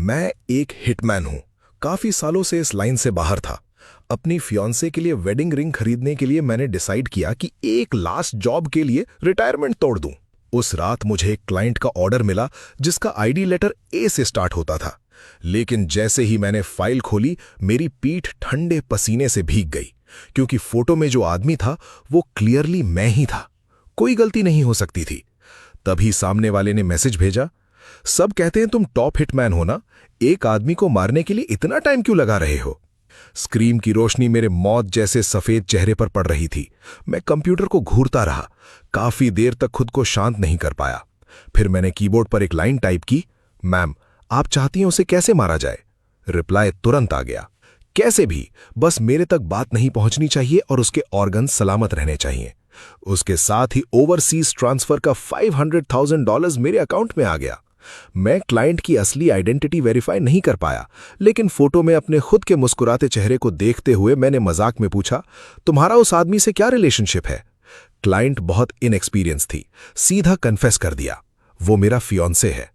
मैं एक हिटमैन हूं। काफी सालों से इस लाइन से बाहर था। अपनी फियांसे के लिए वेडिंग रिंग खरीदने के लिए मैंने डिसाइड किया कि एक लास्ट जॉब के लिए रिटायरमेंट तोड़ दूं। उस रात मुझे एक क्लाइंट का ऑर्डर मिला जिसका आईडी लेटर ए से स्टार्ट होता था। लेकिन जैसे ही मैंने फाइल खोली, मेरी पीठ ठंडे पसीने से भीग गई, क्योंकि फोटो में जो आदमी था वो क्लियरली मैं ही था। कोई गलती नहीं हो सकती थी। तभी सामने वाले ने मैसेज भेजा, सब कहते हैं तुम टॉप हिटमैन हो ना, एक आदमी को मारने के लिए इतना टाइम क्यों लगा रहे हो? स्क्रीन की रोशनी मेरे मौत जैसे सफेद चेहरे पर पड़ रही थी। मैं कंप्यूटर को घूरता रहा, काफी देर तक खुद को शांत नहीं कर पाया। फिर मैंने कीबोर्ड पर एक लाइन टाइप की, मैम आप चाहती हैं उसे कैसे मारा जाए? रिप्लाई तुरंत आ गया, कैसे भी, बस मेरे तक बात नहीं पहुंचनी चाहिए और उसके ऑर्गन सलामत रहने चाहिए। उसके साथ ही ओवरसीज ट्रांसफर का $500,000 मेरे अकाउंट में आ गया। मैं क्लाइंट की असली आइडेंटिटी वेरीफाई नहीं कर पाया, लेकिन फोटो में अपने खुद के मुस्कुराते चेहरे को देखते हुए मैंने मजाक में पूछा, तुम्हारा उस आदमी से क्या रिलेशनशिप है? क्लाइंट बहुत इनएक्सपीरियंस थी, सीधा कन्फेस कर दिया, वो मेरा फियांसे है।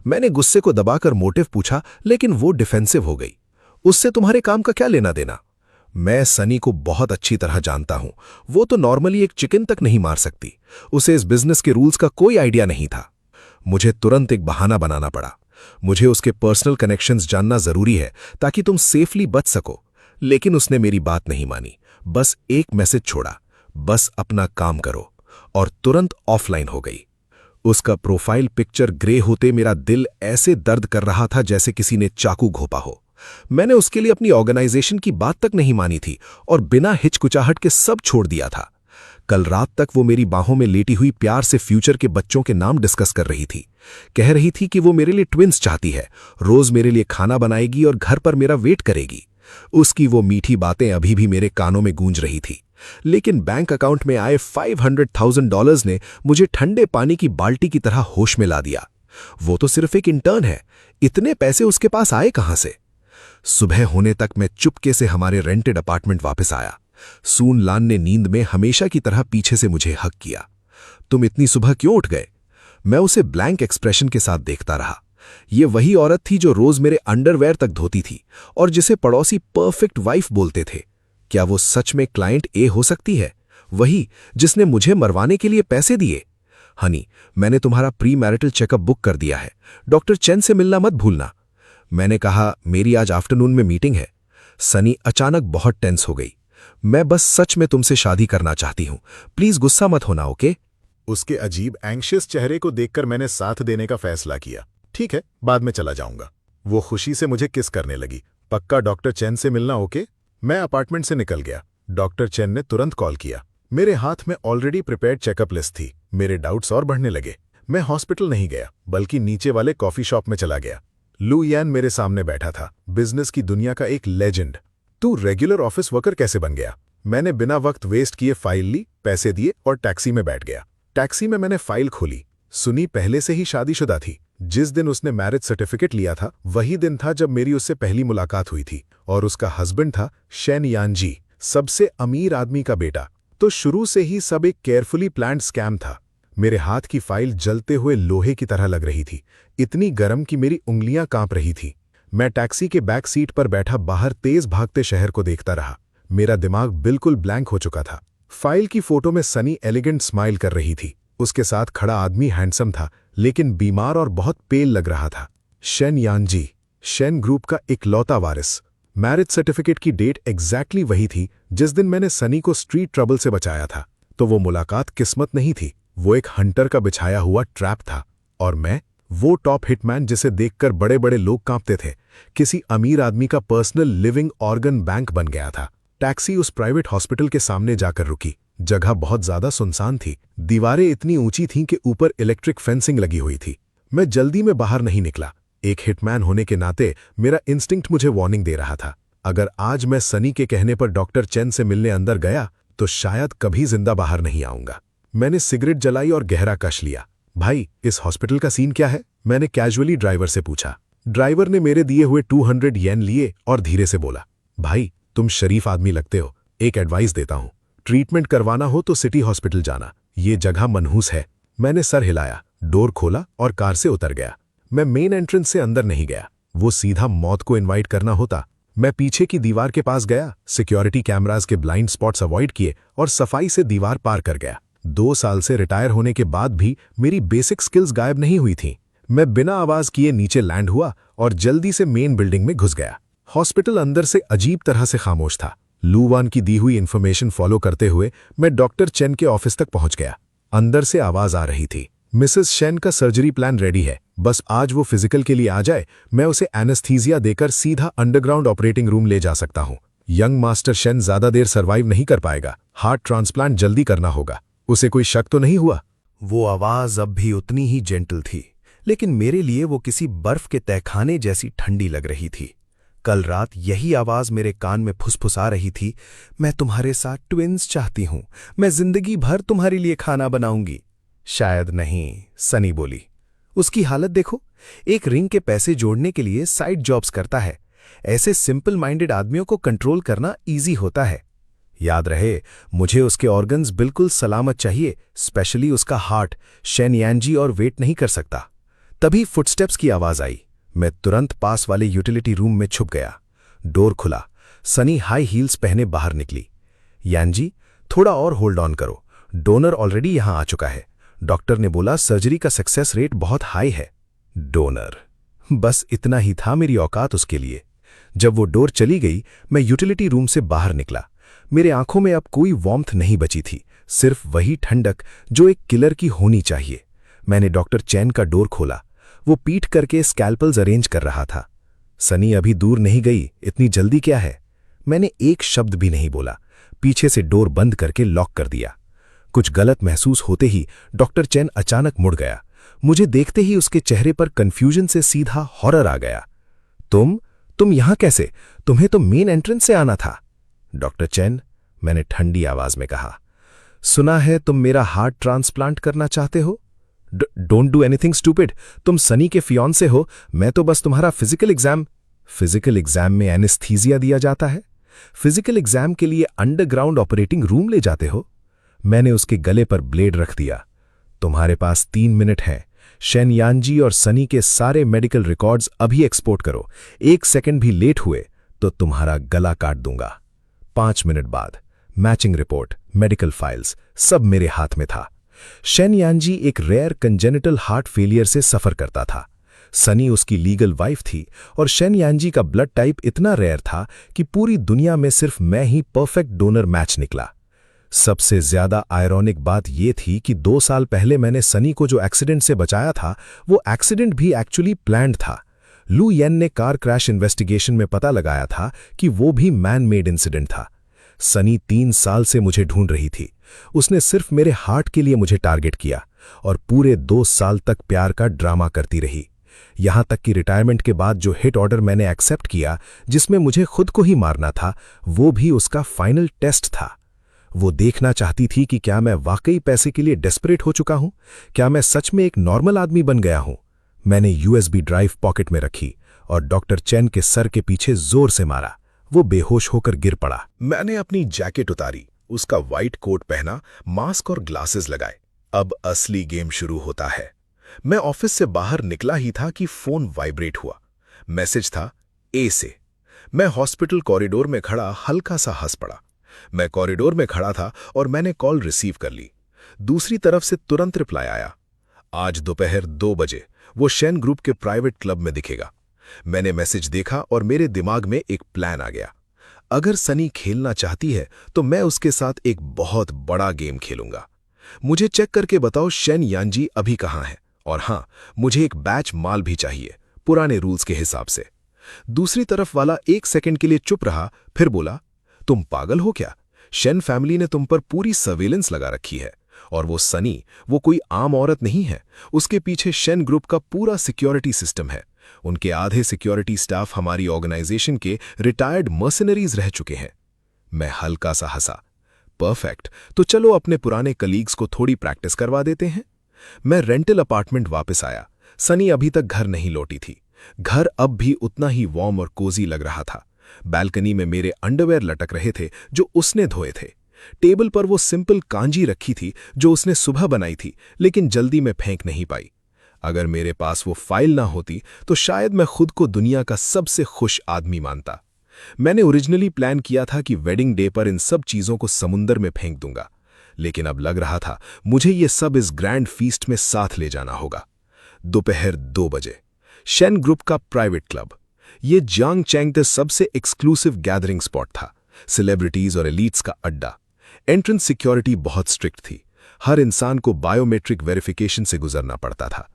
मैंने गुस्से को दबाकर मोटिव पूछा, लेकिन वो डिफेंसिव हो गई। उससे तुम्हारे काम का क्या लेना देना? मैं सनी को बहुत अच्छी तरह जानता हूं। वो तो नॉर्मली एक चिकन तक नहीं मार सकती। उसे इस बिजनेस के रूल्स का कोई आइडिया नहीं था। मुझे तुरंत एक बहाना बनाना पड़ा। मुझे उसके पर्सनल कनेक्शंस जानना जरूरी है ताकि तुम सेफली बच सको। लेकिन उसने मेरी बात नहीं मानी, बस एक मैसेज छोड़ा, बस अपना काम करो, और तुरंत ऑफलाइन हो गई। उसका प्रोफाइल पिक्चर ग्रे होते मेरा दिल ऐसे दर्द कर रहा था जैसे किसी ने चाकू घोंपा हो। मैंने उसके लिए अपनी ऑर्गेनाइजेशन की बात तक नहीं मानी थी और बिना हिचकुचाहट के सब छोड़ दिया था। कल रात तक वो मेरी बाहों में लेटी हुई प्यार से फ्यूचर के बच्चों के नाम डिस्कस कर रही थी। कह रही थी कि वो मेरे लिए ट्विंस चाहती है, रोज मेरे लिए खाना बनाएगी और घर पर मेरा वेट करेगी। उसकी वो मीठी बातें अभी भी मेरे कानों में गूंज रही थी। लेकिन बैंक अकाउंट में आए $500,000 ने मुझे ठंडे पानी की बाल्टी की तरह होश में ला दिया। वो तो सिर्फ एक इंटर्न है, इतने पैसे उसके पास आए कहां से? सुबह होने तक मैं चुपके से हमारे रेंटेड अपार्टमेंट वापस आया। सून लान ने नींद में हमेशा की तरह पीछे से मुझे हक किया। तुम इतनी सुबह क्यों उठ गए? मैं उसे ब्लैंक एक्सप्रेशन के साथ देखता रहा। ये वही औरत थी जो रोज मेरे अंडरवेयर तक धोती थी और जिसे पड़ोसी परफेक्ट वाइफ बोलते थे। क्या वो सच में क्लाइंट ए हो सकती है? वही जिसने मुझे मरवाने के लिए पैसे दिए? हनी, मैंने तुम्हारा प्री मैरिटल चेकअप बुक कर दिया है, डॉक्टर चेन से मिलना मत भूलना। मैंने कहा, मेरी आज आफ्टरनून में मीटिंग है। सनी अचानक बहुत टेंस हो गई। मैं बस सच में तुमसे शादी करना चाहती हूं, प्लीज गुस्सा मत होना, ओके? उसके अजीब एंग्शियस चेहरे को देखकर मैंने साथ देने का फैसला किया। ठीक है, बाद में चला जाऊंगा। वो खुशी से मुझे किस करने लगी। पक्का डॉक्टर चेन से मिलना, ओके? मैं अपार्टमेंट से निकल गया। डॉक्टर चेन ने तुरंत कॉल किया। मेरे हाथ में ऑलरेडी प्रिपेयर्ड चेकअप लिस्ट थी। मेरे डाउट्स और बढ़ने लगे। मैं हॉस्पिटल नहीं गया, बल्कि नीचे वाले कॉफी शॉप में चला गया। लू यान मेरे सामने बैठा था, बिजनेस की दुनिया का एक लेजेंड। तू रेगुलर ऑफिस वर्कर कैसे बन गया? मैंने बिना वक्त वेस्ट किए फाइल ली, पैसे दिए और टैक्सी में बैठ गया। टैक्सी में मैंने फाइल खोली। सुनी पहले से ही शादीशुदा थी। जिस दिन उसने मैरिज सर्टिफिकेट लिया था वही दिन था जब मेरी उससे पहली मुलाकात हुई थी, और उसका हस्बैंड था शेन यान जी, सबसे अमीर आदमी का बेटा। तो शुरू से ही सब एक केयरफुली प्लान्ड स्कैम था। मेरे हाथ की फाइल जलते हुए लोहे की तरह लग रही थी, इतनी गर्म कि मेरी उंगलियां कांप रही थी। मैं टैक्सी के बैक सीट पर बैठा बाहर तेज भागते शहर को देखता रहा। मेरा दिमाग बिल्कुल ब्लैंक हो चुका था। फाइल की फोटो में सनी एलिगेंट स्माइल कर रही थी। उसके साथ खड़ा आदमी हैंडसम था, लेकिन बीमार और बहुत पेल लग रहा था। शेन यान जी, शेन ग्रुप का इकलौता वारिस। मैरिज सर्टिफिकेट की डेट एग्जैक्टली वही थी जिस दिन मैंने सनी को स्ट्रीट ट्रबल से बचाया था। तो वो मुलाकात किस्मत नहीं थी, वो एक हंटर का बिछाया हुआ ट्रैप था। और मैं, वो टॉप हिटमैन जिसे देखकर बड़े बड़े लोग कांपते थे, किसी अमीर आदमी का पर्सनल लिविंग ऑर्गन बैंक बन गया था। टैक्सी उस प्राइवेट हॉस्पिटल के सामने जाकर रुकी। जगह बहुत ज्यादा सुनसान थी। दीवारें इतनी ऊंची थीं कि ऊपर इलेक्ट्रिक फेंसिंग लगी हुई थी। मैं जल्दी में बाहर नहीं निकला। एक हिटमैन होने के नाते मेरा इंस्टिंक्ट मुझे वार्निंग दे रहा था। अगर आज मैं सनी के कहने पर डॉक्टर चेन से मिलने अंदर गया तो शायद कभी जिंदा बाहर नहीं आऊंगा। मैंने सिगरेट जलाई और गहरा कश लिया। भाई, इस हॉस्पिटल का सीन क्या है? मैंने कैजुअली ड्राइवर से पूछा। ड्राइवर ने मेरे दिए हुए 200 येन लिए और धीरे से बोला, भाई तुम शरीफ आदमी लगते हो, एक एडवाइस देता हूं, ट्रीटमेंट करवाना हो तो सिटी हॉस्पिटल जाना, ये जगह मनहूस है। मैंने सर हिलाया, डोर खोला और कार से उतर गया। मैं मेन एंट्रेंस से अंदर नहीं गया। वो सीधा मौत को इनवाइट करना होता। मैं पीछे की दीवार के पास गया, सिक्योरिटी कैमरास के ब्लाइंड स्पॉट्स अवॉइड किए और सफाई से दीवार पार कर गया। 2 साल से रिटायर होने के बाद भी मेरी बेसिक स्किल्स गायब नहीं हुई थीं। मैं बिना आवाज किए नीचे लैंड हुआ और जल्दी से मेन बिल्डिंग में घुस गया। हॉस्पिटल अंदर से अजीब तरह से खामोश था। लूवान की दी हुई इन्फॉर्मेशन फॉलो करते हुए मैं डॉक्टर चेन के ऑफिस तक पहुंच गया। अंदर से आवाज आ रही थी, मिसेस शेन का सर्जरी प्लान रेडी है, बस आज वो फिजिकल के लिए आ जाए, मैं उसे एनेस्थीसिया देकर सीधा अंडरग्राउंड ऑपरेटिंग रूम ले जा सकता हूं। यंग मास्टर शेन ज्यादा देर सर्वाइव नहीं कर पाएगा, हार्ट ट्रांसप्लांट जल्दी करना होगा। उसे कोई शक तो नहीं हुआ? वो आवाज अब भी उतनी ही जेंटल थी, लेकिन मेरे लिए वो किसी बर्फ के तहखाने जैसी ठंडी लग रही थी। कल रात यही आवाज मेरे कान में फुसफुसा रही थी, मैं तुम्हारे साथ ट्विन्स चाहती हूं, मैं जिंदगी भर तुम्हारे लिए खाना बनाऊंगी। शायद नहीं, सनी बोली। उसकी हालत देखो, एक रिंग के पैसे जोड़ने के लिए साइड जॉब्स करता है। ऐसे सिंपल माइंडेड आदमियों को कंट्रोल करना इजी होता है। याद रहे, मुझे उसके ऑर्गन्स बिल्कुल सलामत चाहिए, स्पेशली उसका हार्ट। शेन यांजी और वेट नहीं कर सकता। तभी फुटस्टेप्स की आवाज आई। मैं तुरंत पास वाले यूटिलिटी रूम में छुप गया। डोर खुला, सनी हाई हील्स पहने बाहर निकली। यांजी, थोड़ा और होल्ड ऑन करो, डोनर ऑलरेडी यहां आ चुका है। डॉक्टर ने बोला सर्जरी का सक्सेस रेट बहुत हाई है। डोनर, बस इतना ही था मेरी औकात उसके लिए। जब वो डोर चली गई, मैं यूटिलिटी रूम से बाहर निकला। मेरे आंखों में अब कोई वार्मथ नहीं बची थी, सिर्फ वही ठंडक जो एक किलर की होनी चाहिए। मैंने डॉक्टर चैन का डोर खोला। वो पीठ करके स्कैल्पल्स अरेंज कर रहा था। सनी अभी दूर नहीं गई, इतनी जल्दी क्या है? मैंने एक शब्द भी नहीं बोला, पीछे से डोर बंद करके लॉक कर दिया। कुछ गलत महसूस होते ही डॉक्टर चैन अचानक मुड़ गया। मुझे देखते ही उसके चेहरे पर कंफ्यूजन से सीधा हॉरर आ गया। तुम यहां कैसे? तुम्हें तो मेन एंट्रेंस से आना था। डॉक्टर चैन, मैंने ठंडी आवाज में कहा, सुना है तुम मेरा हार्ट ट्रांसप्लांट करना चाहते हो। Don't do anything stupid. तुम सनी के फियांसे हो, मैं तो बस तुम्हारा फिजिकल एग्जाम में एनेस्थीसिया दिया जाता है। फिजिकल एग्जाम के लिए अंडरग्राउंड ऑपरेटिंग रूम ले जाते हो। मैंने उसके गले पर ब्लेड रख दिया। तुम्हारे पास 3 मिनट हैं। शेन यांजी और सनी के सारे मेडिकल रिकॉर्ड्स अभी एक्सपोर्ट करो। 1 सेकंड भी लेट हुए तो तुम्हारा गला काट दूंगा। 5 मिनट बाद मैचिंग रिपोर्ट, मेडिकल फाइल्स, सब मेरे हाथ में था। शेन यांजी एक रेयर कंजेनिटल हार्ट फेलियर से सफर करता था। सनी उसकी लीगल वाइफ थी और शेन यांजी का ब्लड टाइप इतना रेयर था कि पूरी दुनिया में सिर्फ मैं ही परफेक्ट डोनर मैच निकला। सबसे ज्यादा आयरॉनिक बात यह थी कि 2 साल पहले मैंने सनी को जो एक्सीडेंट से बचाया था, वो एक्सीडेंट भी एक्चुअली प्लान्ड था। लू येन ने कार क्रैश इन्वेस्टिगेशन में पता लगाया था कि वो भी मैन मेड इंसिडेंट था। सनी 3 साल से मुझे ढूंढ रही थी। उसने सिर्फ मेरे हार्ट के लिए मुझे टारगेट किया और पूरे 2 साल तक प्यार का ड्रामा करती रही। यहां तक कि रिटायरमेंट के बाद जो हिट ऑर्डर मैंने एक्सेप्ट किया, जिसमें मुझे खुद को ही मारना था, वो भी उसका फाइनल टेस्ट था। वो देखना चाहती थी कि क्या मैं वाकई पैसे के लिए डेस्परेट हो चुका हूं, क्या मैं सच में एक नॉर्मल आदमी बन गया हूं। मैंने यूएसबी ड्राइव पॉकेट में रखी और डॉक्टर चैन के सर के पीछे जोर से मारा। वो बेहोश होकर गिर पड़ा। मैंने अपनी जैकेट उतारी, उसका व्हाइट कोट पहना, मास्क और ग्लासेस लगाए। अब असली गेम शुरू होता है। मैं ऑफिस से बाहर निकला ही था कि फोन वाइब्रेट हुआ। मैसेज था ए से। मैं हॉस्पिटल कॉरिडोर में खड़ा हल्का सा हंस पड़ा। मैं कॉरिडोर में खड़ा था और मैंने कॉल रिसीव कर ली। दूसरी तरफ से तुरंत रिप्लाई आया, आज दोपहर 2 बजे वो शेन ग्रुप के प्राइवेट क्लब में दिखेगा। मैंने मैसेज देखा और मेरे दिमाग में एक प्लान आ गया। अगर सनी खेलना चाहती है तो मैं उसके साथ एक बहुत बड़ा गेम खेलूंगा। मुझे चेक करके बताओ शेन यांजी अभी कहां है, और हां, मुझे एक बैच माल भी चाहिए, पुराने रूल्स के हिसाब से। दूसरी तरफ वाला 1 सेकंड के लिए चुप रहा, फिर बोला, तुम पागल हो क्या? शेन फैमिली ने तुम पर पूरी सर्वेलेंस लगा रखी है, और वो सनी, वो कोई आम औरत नहीं है। उसके पीछे शेन ग्रुप का पूरा सिक्योरिटी सिस्टम है। उनके आधे सिक्योरिटी स्टाफ हमारी ऑर्गेनाइजेशन के रिटायर्ड मर्सनरीज रह चुके हैं। मैं हल्का सा हंसा। परफेक्ट, तो चलो अपने पुराने कलीग्स को थोड़ी प्रैक्टिस करवा देते हैं। मैं रेंटल अपार्टमेंट वापस आया। सनी अभी तक घर नहीं लौटी थी। घर अब भी उतना ही वार्म और कोजी लग रहा था। बैल्कनी में मेरे अंडरवेयर लटक रहे थे जो उसने धोए थे। टेबल पर वो सिंपल कांजी रखी थी जो उसने सुबह बनाई थी, लेकिन जल्दी में फेंक नहीं पाई। अगर मेरे पास वो फाइल ना होती तो शायद मैं खुद को दुनिया का सबसे खुश आदमी मानता। मैंने ओरिजिनली प्लान किया था कि वेडिंग डे पर इन सब चीज़ों को समुंदर में फेंक दूंगा, लेकिन अब लग रहा था मुझे ये सब इस ग्रैंड फीस्ट में साथ ले जाना होगा। दोपहर 2 बजे शेन ग्रुप का प्राइवेट क्लब। ये जियांग चैंग के सबसे एक्सक्लूसिव गैदरिंग स्पॉट था, सेलिब्रिटीज और एलीट्स का अड्डा। एंट्रेंस सिक्योरिटी बहुत स्ट्रिक्ट थी, हर इंसान को बायोमेट्रिक वेरिफिकेशन से गुजरना पड़ता था,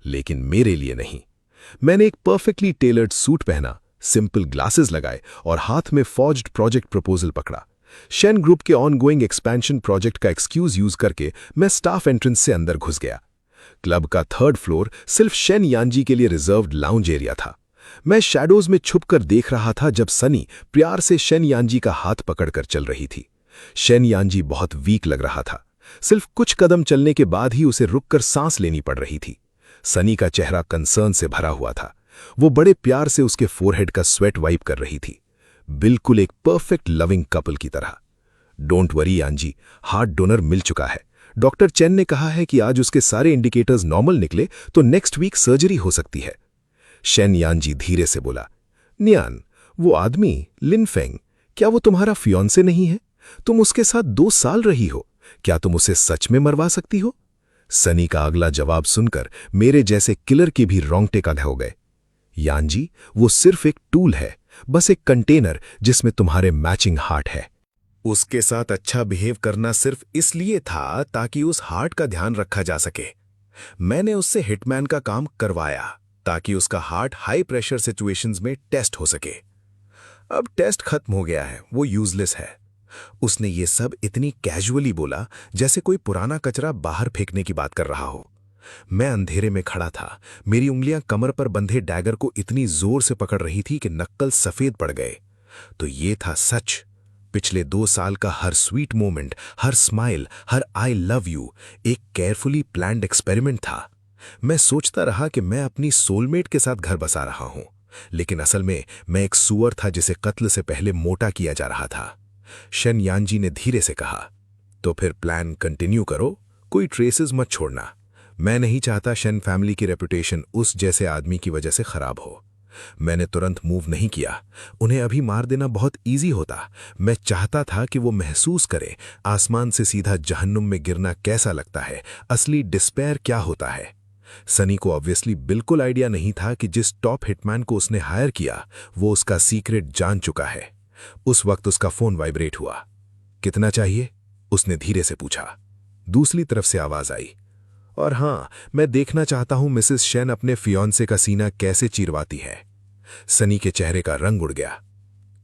लेकिन मेरे लिए नहीं। मैंने एक परफेक्टली टेलर्ड सूट पहना, सिंपल ग्लासेस लगाए और हाथ में फॉर्ज्ड प्रोजेक्ट प्रपोजल पकड़ा। शेन ग्रुप के ऑनगोइंग एक्सपेंशन प्रोजेक्ट का एक्सक्यूज यूज करके मैं स्टाफ एंट्रेंस से अंदर घुस गया। क्लब का 3rd फ्लोर सिर्फ शेन यांजी के लिए रिजर्व्ड लाउंज एरिया था। मैं शैडोज में छुपकर देख रहा था जब सनी प्यार से शेन यांजी का हाथ पकड़कर चल रही थी। शेन यांजी बहुत वीक लग रहा था, सिर्फ कुछ कदम चलने के बाद ही उसे रुककर सांस लेनी पड़ रही थी। सनी का चेहरा कंसर्न से भरा हुआ था, वो बड़े प्यार से उसके फोरहेड का स्वेट वाइप कर रही थी, बिल्कुल एक परफेक्ट लविंग कपल की तरह। डोंट वरी यांजी, हार्ट डोनर मिल चुका है। डॉक्टर चेन ने कहा है कि आज उसके सारे इंडिकेटर्स नॉर्मल निकले तो नेक्स्ट वीक सर्जरी हो सकती है। शेन यांजी धीरे से बोला, नियान, वो आदमी लिन फेंग, क्या वो तुम्हारा फियोंसे नहीं है? तुम उसके साथ 2 साल रही हो, क्या तुम उसे सच में मरवा सकती हो? सनी का अगला जवाब सुनकर मेरे जैसे किलर के भी रोंगटे खड़े हो गए। यांजी, वो सिर्फ एक टूल है, बस एक कंटेनर जिसमें तुम्हारे मैचिंग हार्ट है। उसके साथ अच्छा बिहेव करना सिर्फ इसलिए था ताकि उस हार्ट का ध्यान रखा जा सके। मैंने उससे हिटमैन का काम करवाया ताकि उसका हार्ट हाई प्रेशर सिचुएशंस में टेस्ट हो सके। अब टेस्ट खत्म हो गया है, वो यूजलेस है। उसने ये सब इतनी कैजुअली बोला जैसे कोई पुराना कचरा बाहर फेंकने की बात कर रहा हो। मैं अंधेरे में खड़ा था, मेरी उंगलियां कमर पर बंधे डैगर को इतनी जोर से पकड़ रही थी कि नक्कल सफेद पड़ गए। तो ये था सच। पिछले 2 साल का हर स्वीट मोमेंट, हर स्माइल, हर आई लव यू एक केयरफुली प्लान्ड एक्सपेरिमेंट था। मैं सोचता रहा कि मैं अपनी सोलमेट के साथ घर बसा रहा हूं, लेकिन असल में मैं एक सुअर था जिसे कत्ल से पहले मोटा किया जा रहा था। शेन यांजी ने धीरे से कहा, तो फिर प्लान कंटिन्यू करो, कोई ट्रेसेस मत छोड़ना। मैं नहीं चाहता शेन फैमिली की रेपुटेशन उस जैसे आदमी की वजह से खराब हो। मैंने तुरंत मूव नहीं किया, उन्हें अभी मार देना बहुत इजी होता। मैं चाहता था कि वो महसूस करे आसमान से सीधा जहन्नुम में गिरना कैसा लगता है, असली डिस्पेयर क्या होता है। सनी को ऑब्वियसली बिल्कुल आइडिया नहीं था कि जिस टॉप हिटमैन को उसने हायर किया वो उसका सीक्रेट जान चुका है। उस वक्त उसका फोन वाइब्रेट हुआ। कितना चाहिए? उसने धीरे से पूछा। दूसरी तरफ से आवाज आई, और हां, मैं देखना चाहता हूं मिसेस शेन अपने फियोंसे का सीना कैसे चीरवाती है। सनी के चेहरे का रंग उड़ गया।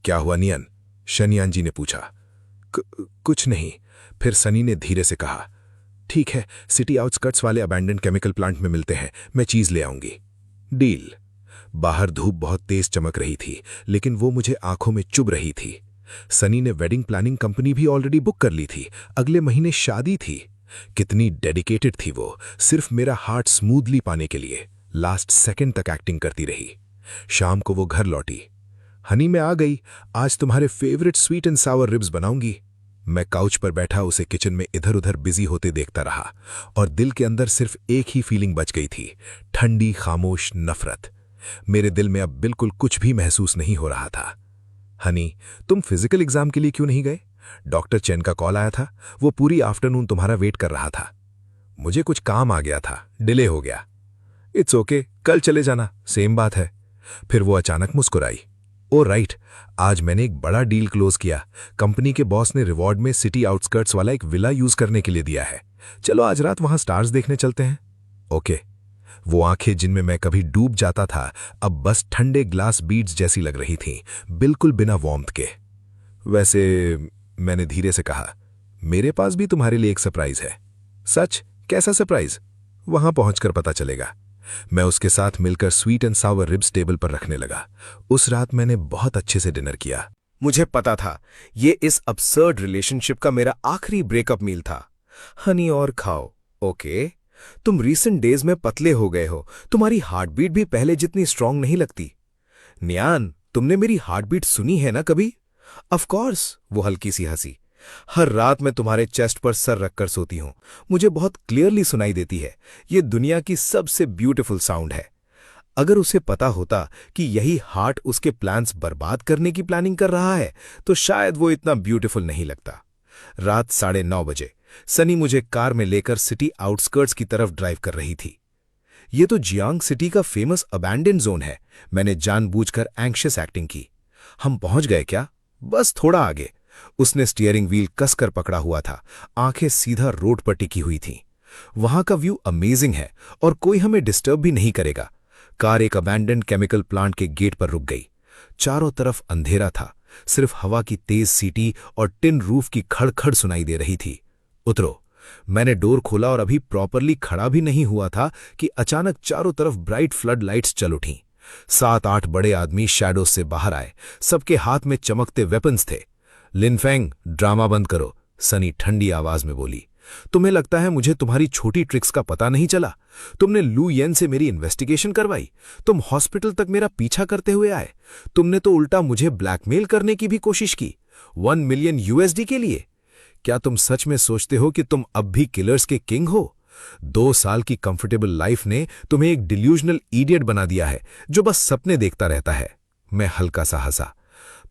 क्या हुआ नियन? शेन यांजी ने पूछा। कुछ नहीं। फिर सनी ने धीरे से कहा, ठीक है, सिटी आउटस्कर्ट्स वाले अबैंडन्ड केमिकल प्लांट में मिलते हैं, मैं चीज ले आऊंगी। डील। बाहर धूप बहुत तेज चमक रही थी, लेकिन वो मुझे आंखों में चुभ रही थी। सनी ने वेडिंग प्लानिंग कंपनी भी ऑलरेडी बुक कर ली थी, अगले महीने शादी थी। कितनी डेडिकेटेड थी वो, सिर्फ मेरा हार्ट स्मूथली पाने के लिए लास्ट सेकंड तक एक्टिंग करती रही। शाम को वो घर लौटी। हनी, मैं आ गई, आज तुम्हारे favourite sweet and Sawar ribs बनाऊंगी। मैं काउच पर बैठा उसे किचन में इधर उधर बिजी होते देखता रहा और दिल के अंदर सिर्फ एक ही फीलिंग बच गई थी, ठंडी खामोश नफरत। मेरे दिल में अब बिल्कुल कुछ भी महसूस नहीं हो रहा था। हनी, तुम फिजिकल एग्जाम के लिए क्यों नहीं गए? डॉक्टर चेन का कॉल आया था, वो पूरी आफ्टरनून तुम्हारा वेट कर रहा था। मुझे कुछ काम आ गया था, डिले हो गया। इट्स ओके, कल चले जाना, सेम बात है। फिर वो अचानक मुस्कुराई। ओ राइट, आज मैंने एक बड़ा डील क्लोज किया। कंपनी के बॉस ने रिवॉर्ड में सिटी आउटस्कर्ट्स वाला एक विला यूज करने के लिए दिया है। चलो आज रात वहां स्टार्स देखने चलते हैं। ओके। वो आंखें जिनमें मैं कभी डूब जाता था अब बस ठंडे ग्लास बीड्स जैसी लग रही थीं, बिल्कुल बिना वार्मथ के। वैसे, मैंने धीरे से कहा, मेरे पास भी तुम्हारे लिए एक सरप्राइज है। सच? कैसा सरप्राइज? वहां पहुंचकर पता चलेगा। मैं उसके साथ मिलकर sweet and Sawar ribs table पर रखने लगा। उस रात मैंने बहुत अच्छे से डिनर किया। मुझे पता था ये इस absurd रिलेशनशिप का मेरा आखिरी ब्रेकअप मील था। हनी और खाओ। ओके, तुम रीसेंट डेज में पतले हो गए हो, तुम्हारी हार्ट बीट भी पहले जितनी स्ट्रांग नहीं लगती। नियान, तुमने मेरी हार्ट बीट सुनी है ना कभी? ऑफ कोर्स, वो हल्की सी हंसी। हर रात मैं तुम्हारे चेस्ट पर सर रखकर सोती हूं। मुझे बहुत क्लियरली सुनाई देती है। ये दुनिया की सबसे ब्यूटीफुल साउंड है। अगर उसे पता होता कि यही हार्ट उसके प्लान्स बर्बाद करने की प्लानिंग कर रहा है तो शायद वो इतना ब्यूटीफुल नहीं लगता। रात 9:30 बजे सनी मुझे कार में लेकर सिटी आउटस्कर्ट्स की तरफ ड्राइव कर रही थी। ये तो जियांग सिटी का फेमस अबैंडन जोन है। मैंने जानबूझकर एंग्शियस एक्टिंग की। हम पहुंच गए क्या? बस थोड़ा आगे। उसने स्टीयरिंग व्हील कसकर पकड़ा हुआ था। आंखें सीधा रोड पर टिकी हुई थीं। वहां का व्यू अमेजिंग है और कोई हमें डिस्टर्ब भी नहीं करेगा। कार एक अबैंडन केमिकल प्लांट के गेट पर रुक गई। चारों तरफ अंधेरा था। सिर्फ हवा की तेज सीटी और टिन रूफ की खड़खड़ सुनाई दे रही थी। उतरो। मैंने डोर खोला और अभी प्रॉपरली खड़ा भी नहीं हुआ था कि अचानक चारों तरफ ब्राइट फ्लड लाइट्स चल उठीं। 7-8 बड़े आदमी शैडोज से बाहर आए। सबके हाथ में चमकते वेपन्स थे। लिनफेंग, ड्रामा बंद करो, सनी ठंडी आवाज में बोली। तुम्हें लगता है मुझे तुम्हारी छोटी ट्रिक्स का पता नहीं चला? तुमने लू येन से मेरी इन्वेस्टिगेशन करवाई। तुम हॉस्पिटल तक मेरा पीछा करते हुए आए। तुमने तो उल्टा मुझे ब्लैकमेल करने की भी कोशिश की। 1 मिलियन USD के लिए। क्या तुम सच में सोचते हो कि तुम अब भी किलर्स के किंग हो? 2 साल की कंफर्टेबल लाइफ ने तुम्हें एक डिल्यूजनल इडियट बना दिया है जो बस सपने देखता रहता है। मैं हल्का सा हंसा।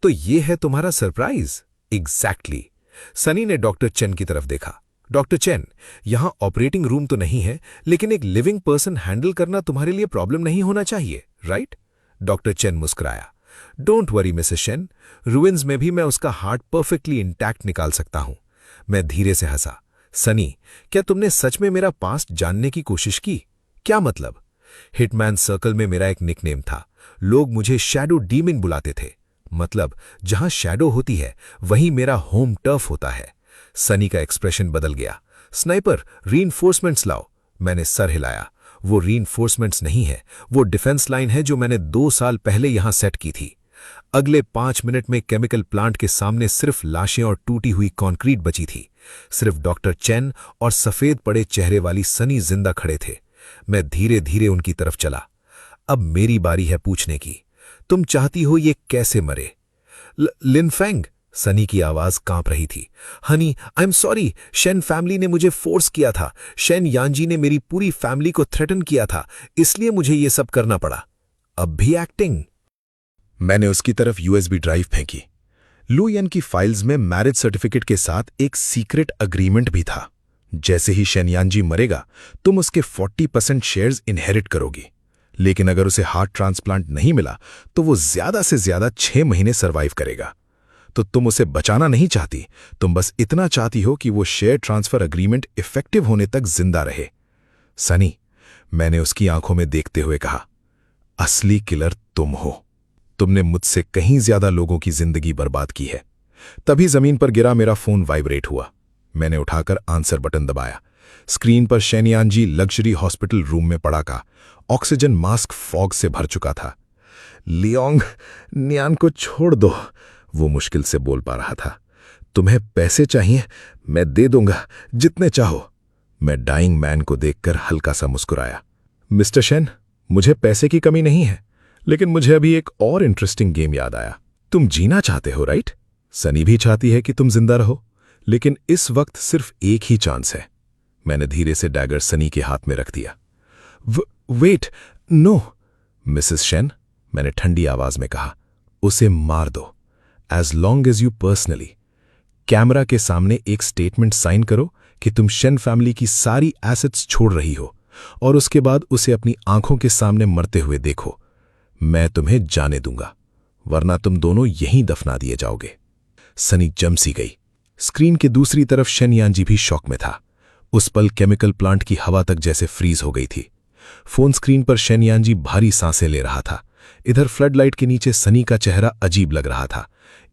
तो ये है तुम्हारा सरप्राइज? एग्जैक्टली। सनी ने डॉक्टर चेन की तरफ देखा। डॉक्टर चेन, यहां ऑपरेटिंग रूम तो नहीं है, लेकिन एक लिविंग पर्सन हैंडल करना तुम्हारे लिए प्रॉब्लम नहीं होना चाहिए, राइट? डॉक्टर चेन मुस्कुराया। Don't worry Mrs chain, ruins में भी मैं उसका हार्ट परफेक्टली इंटैक्ट निकाल सकता हूं। मैं धीरे से हंसा। सनी, क्या तुमने सच में मेरा पास्ट जानने की कोशिश की? क्या मतलब? हिटमैन सर्कल में मेरा एक निकनेम था। लोग मुझे शैडो डीमन बुलाते थे। मतलब जहां शैडो होती है वहीं मेरा होम टर्फ होता है। सनी का एक्सप्रेशन बदल गया। स्नाइपर, रीइंफोर्समेंट्स लाओ। मैंने सर हिलाया। वो रीइंफोर्समेंट्स नहीं है, वो डिफेंस लाइन है जो मैंने 2 साल पहले यहां सेट की थी। अगले 5 मिनट में केमिकल प्लांट के सामने सिर्फ लाशें और टूटी हुई कंक्रीट बची थी। सिर्फ डॉक्टर चेन और सफेद पड़े चेहरे वाली सनी जिंदा खड़े थे। मैं धीरे धीरे उनकी तरफ चला। अब मेरी बारी है पूछने की। तुम चाहती हो ये कैसे मरे? लिनफेंग, सनी की आवाज कांप रही थी। Honey, I am sorry, Shane family ने मुझे फोर्स किया था। शेन यांजी ने मेरी पूरी फैमिली को थ्रेटन किया था, इसलिए मुझे ये सब करना पड़ा। अब भी एक्टिंग? मैंने उसकी तरफ USB ड्राइव फेंकी। लू येन की फाइल्स में मैरिज सर्टिफिकेट के साथ एक सीक्रेट अग्रीमेंट भी था। जैसे ही शेनयानजी मरेगा तुम उसके 40% शेयर्स इनहेरिट करोगी, लेकिन अगर उसे हार्ट ट्रांसप्लांट नहीं मिला तो वो ज्यादा से ज्यादा 6 महीने सर्वाइव करेगा। तो तुम उसे बचाना नहीं चाहती, तुम बस इतना चाहती हो कि वो शेयर ट्रांसफर अग्रीमेंट इफेक्टिव होने तक जिंदा रहे। सनी, मैंने उसकी आंखों में देखते हुए कहा, असली किलर तुम हो। तुमने मुझसे कहीं ज्यादा लोगों की जिंदगी बर्बाद की है। तभी जमीन पर गिरा मेरा फोन वाइब्रेट हुआ। मैंने उठाकर आंसर बटन दबाया। स्क्रीन पर शेनयानजी लग्जरी हॉस्पिटल रूम में पड़ा का ऑक्सीजन मास्क फॉग से भर चुका था। लियोंग, न्यान को छोड़ दो, वो मुश्किल से बोल पा रहा था। तुम्हें पैसे चाहिए? मैं दे दूंगा, जितने चाहो। मैं डाइंग मैन को देखकर हल्का सा मुस्कुराया। मिस्टर शेन, मुझे पैसे की कमी नहीं है, लेकिन मुझे अभी एक और इंटरेस्टिंग गेम याद आया। तुम जीना चाहते हो, राइट? सनी भी चाहती है कि तुम जिंदा रहो, लेकिन इस वक्त सिर्फ एक ही चांस है। मैंने धीरे से डैगर सनी के हाथ में रख दिया। वेट, नो मिसेस शेन, मैंने ठंडी आवाज में कहा, उसे मार दो, as long as you personally. Camera के सामने एक स्टेटमेंट साइन करो कि तुम शेन फैमिली की सारी एसेट्स छोड़ रही हो, और उसके बाद उसे अपनी आंखों के सामने मरते हुए देखो। मैं तुम्हें जाने दूंगा, वरना तुम दोनों यहीं दफना दिए जाओगे। सनी जम सी गई। स्क्रीन के दूसरी तरफ शेनयानजी भी शॉक में था। उस पल केमिकल प्लांट की हवा तक जैसे फ्रीज हो गई थी। फोन स्क्रीन पर शेनयानजी भारी सांसें ले रहा था। इधर फ्लडलाइट के नीचे सनी का चेहरा अजीब लग रहा था।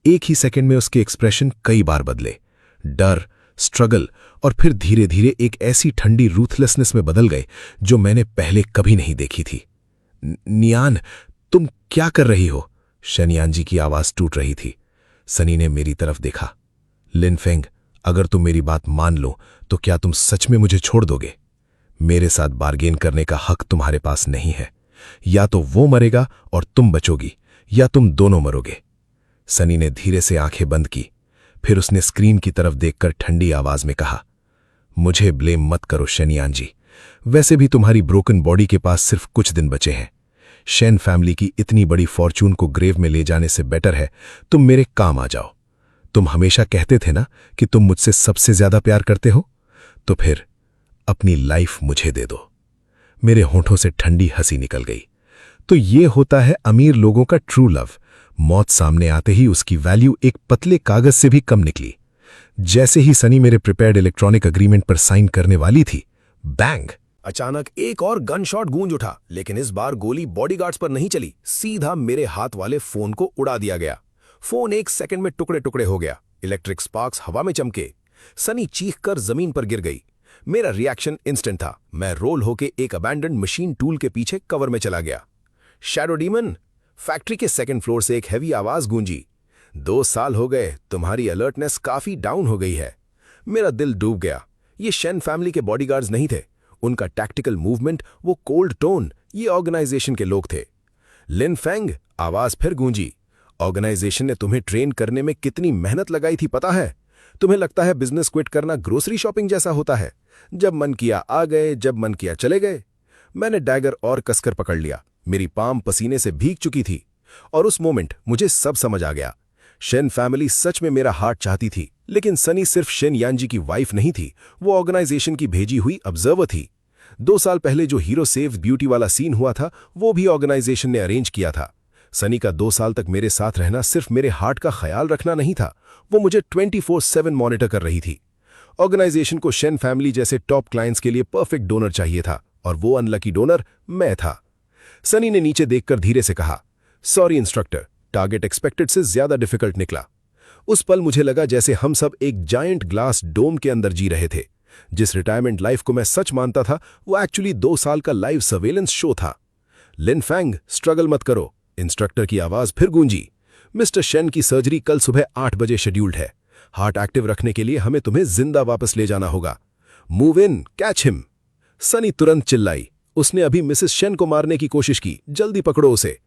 एक ही सेकंड में उसके एक्सप्रेशन कई बार बदले। डर, स्ट्रगल और फिर धीरे धीरे एक ऐसी ठंडी रूथलेसनेस में बदल गए जो मैंने पहले कभी नहीं देखी थी। नियान, तुम क्या कर रही हो? शेनयानजी की आवाज टूट रही थी। सनी ने मेरी तरफ देखा। लिनफेंग, अगर तुम मेरी बात मान लो तो क्या तुम सच में मुझे छोड़ दोगे? मेरे साथ बार्गेन करने का हक तुम्हारे पास नहीं है। या तो वो मरेगा और तुम बचोगी, या तुम दोनों मरोगे। सनी ने धीरे से आंखें बंद की, फिर उसने स्क्रीन की तरफ देखकर ठंडी आवाज में कहा, मुझे ब्लेम मत करो शेनयान जी, वैसे भी तुम्हारी ब्रोकन बॉडी के पास सिर्फ कुछ दिन बचे हैं। शेन फैमिली की इतनी बड़ी फॉर्चून को ग्रेव में ले जाने से बेटर है तुम मेरे काम आ जाओ। तुम हमेशा कहते थे ना कि तुम मुझसे सबसे ज्यादा प्यार करते हो, तो फिर अपनी लाइफ मुझे दे दो। मेरे होंठों से ठंडी हंसी निकल गई। तो ये होता है अमीर लोगों का ट्रू लव। मौत सामने आते ही उसकी वैल्यू एक पतले कागज से भी कम निकली। जैसे ही सनी मेरे प्रिपेयर्ड इलेक्ट्रॉनिक अग्रीमेंट पर साइन करने वाली थी, बैंग! अचानक एक और गन शॉट गूंज उठा, लेकिन इस बार गोली बॉडीगार्ड्स पर नहीं चली, सीधा मेरे हाथ वाले फोन को उड़ा दिया गया। फोन 1 सेकंड में टुकड़े टुकड़े हो गया। इलेक्ट्रिक स्पार्क्स हवा में चमके। सनी चीखकर जमीन पर गिर गई। मेरा रिएक्शन इंस्टेंट था। मैं रोल होके एक अबैंडन्ड मशीन टूल के पीछे कवर में चला गया। Shadow demon! फैक्ट्री के सेकंड फ्लोर से एक हैवी आवाज गूंजी। 2 साल हो गए, तुम्हारी अलर्टनेस काफी डाउन हो गई है। मेरा दिल डूब गया। ये शेन फैमिली के बॉडीगार्ड्स नहीं थे। उनका टैक्टिकल मूवमेंट, वो कोल्ड टोन, ये ऑर्गेनाइजेशन के लोग थे। लिन फेंग! आवाज फिर गूंजी। ऑर्गेनाइजेशन ने तुम्हें ट्रेन करने में कितनी मेहनत लगाई थी पता है? तुम्हें लगता है बिजनेस क्विट करना ग्रोसरी शॉपिंग जैसा होता है? जब मन किया आ गए, जब मन किया चले गए। मैंने डैगर और कसकर पकड़ लिया। मेरी पाम पसीने से भीग चुकी थी। और उस मोमेंट मुझे सब समझ आ गया। शेन फैमिली सच में मेरा हार्ट चाहती थी, लेकिन सनी सिर्फ शेन यांजी की वाइफ नहीं थी, वो ऑर्गेनाइजेशन की भेजी हुई ऑब्जर्वर थी। 2 साल पहले जो हीरो सेव ब्यूटी वाला सीन हुआ था, वो भी ऑर्गेनाइजेशन ने अरेंज किया था। सनी का 2 साल तक मेरे साथ रहना सिर्फ मेरे हार्ट का ख्याल रखना नहीं था, वो मुझे 24/7 मॉनिटर कर रही थी। ऑर्गेनाइजेशन को शेन फैमिली जैसे टॉप क्लाइंट्स के लिए परफेक्ट डोनर चाहिए था, और वो अनलकी डोनर मैं था। सनी ने नीचे देखकर धीरे से कहा, सॉरी इंस्ट्रक्टर, टारगेट एक्सपेक्टेड से ज्यादा डिफिकल्ट निकला। उस पल मुझे लगा जैसे हम सब एक जायंट ग्लास डोम के अंदर जी रहे थे। जिस रिटायरमेंट लाइफ को मैं सच मानता था, वो एक्चुअली 2 साल का लाइव सर्वेलेंस शो था। लिन फैंग, स्ट्रगल मत करो, इंस्ट्रक्टर की आवाज फिर गूंजी। मिस्टर शेन की सर्जरी कल सुबह 8 बजे शेड्यूल्ड है। हार्ट एक्टिव रखने के लिए हमें तुम्हें जिंदा वापस ले जाना होगा। Move in, catch him! Sunny तुरंत चिल्लाई। उसने अभी मिसेस शेन को मारने की कोशिश की, जल्दी पकड़ो उसे।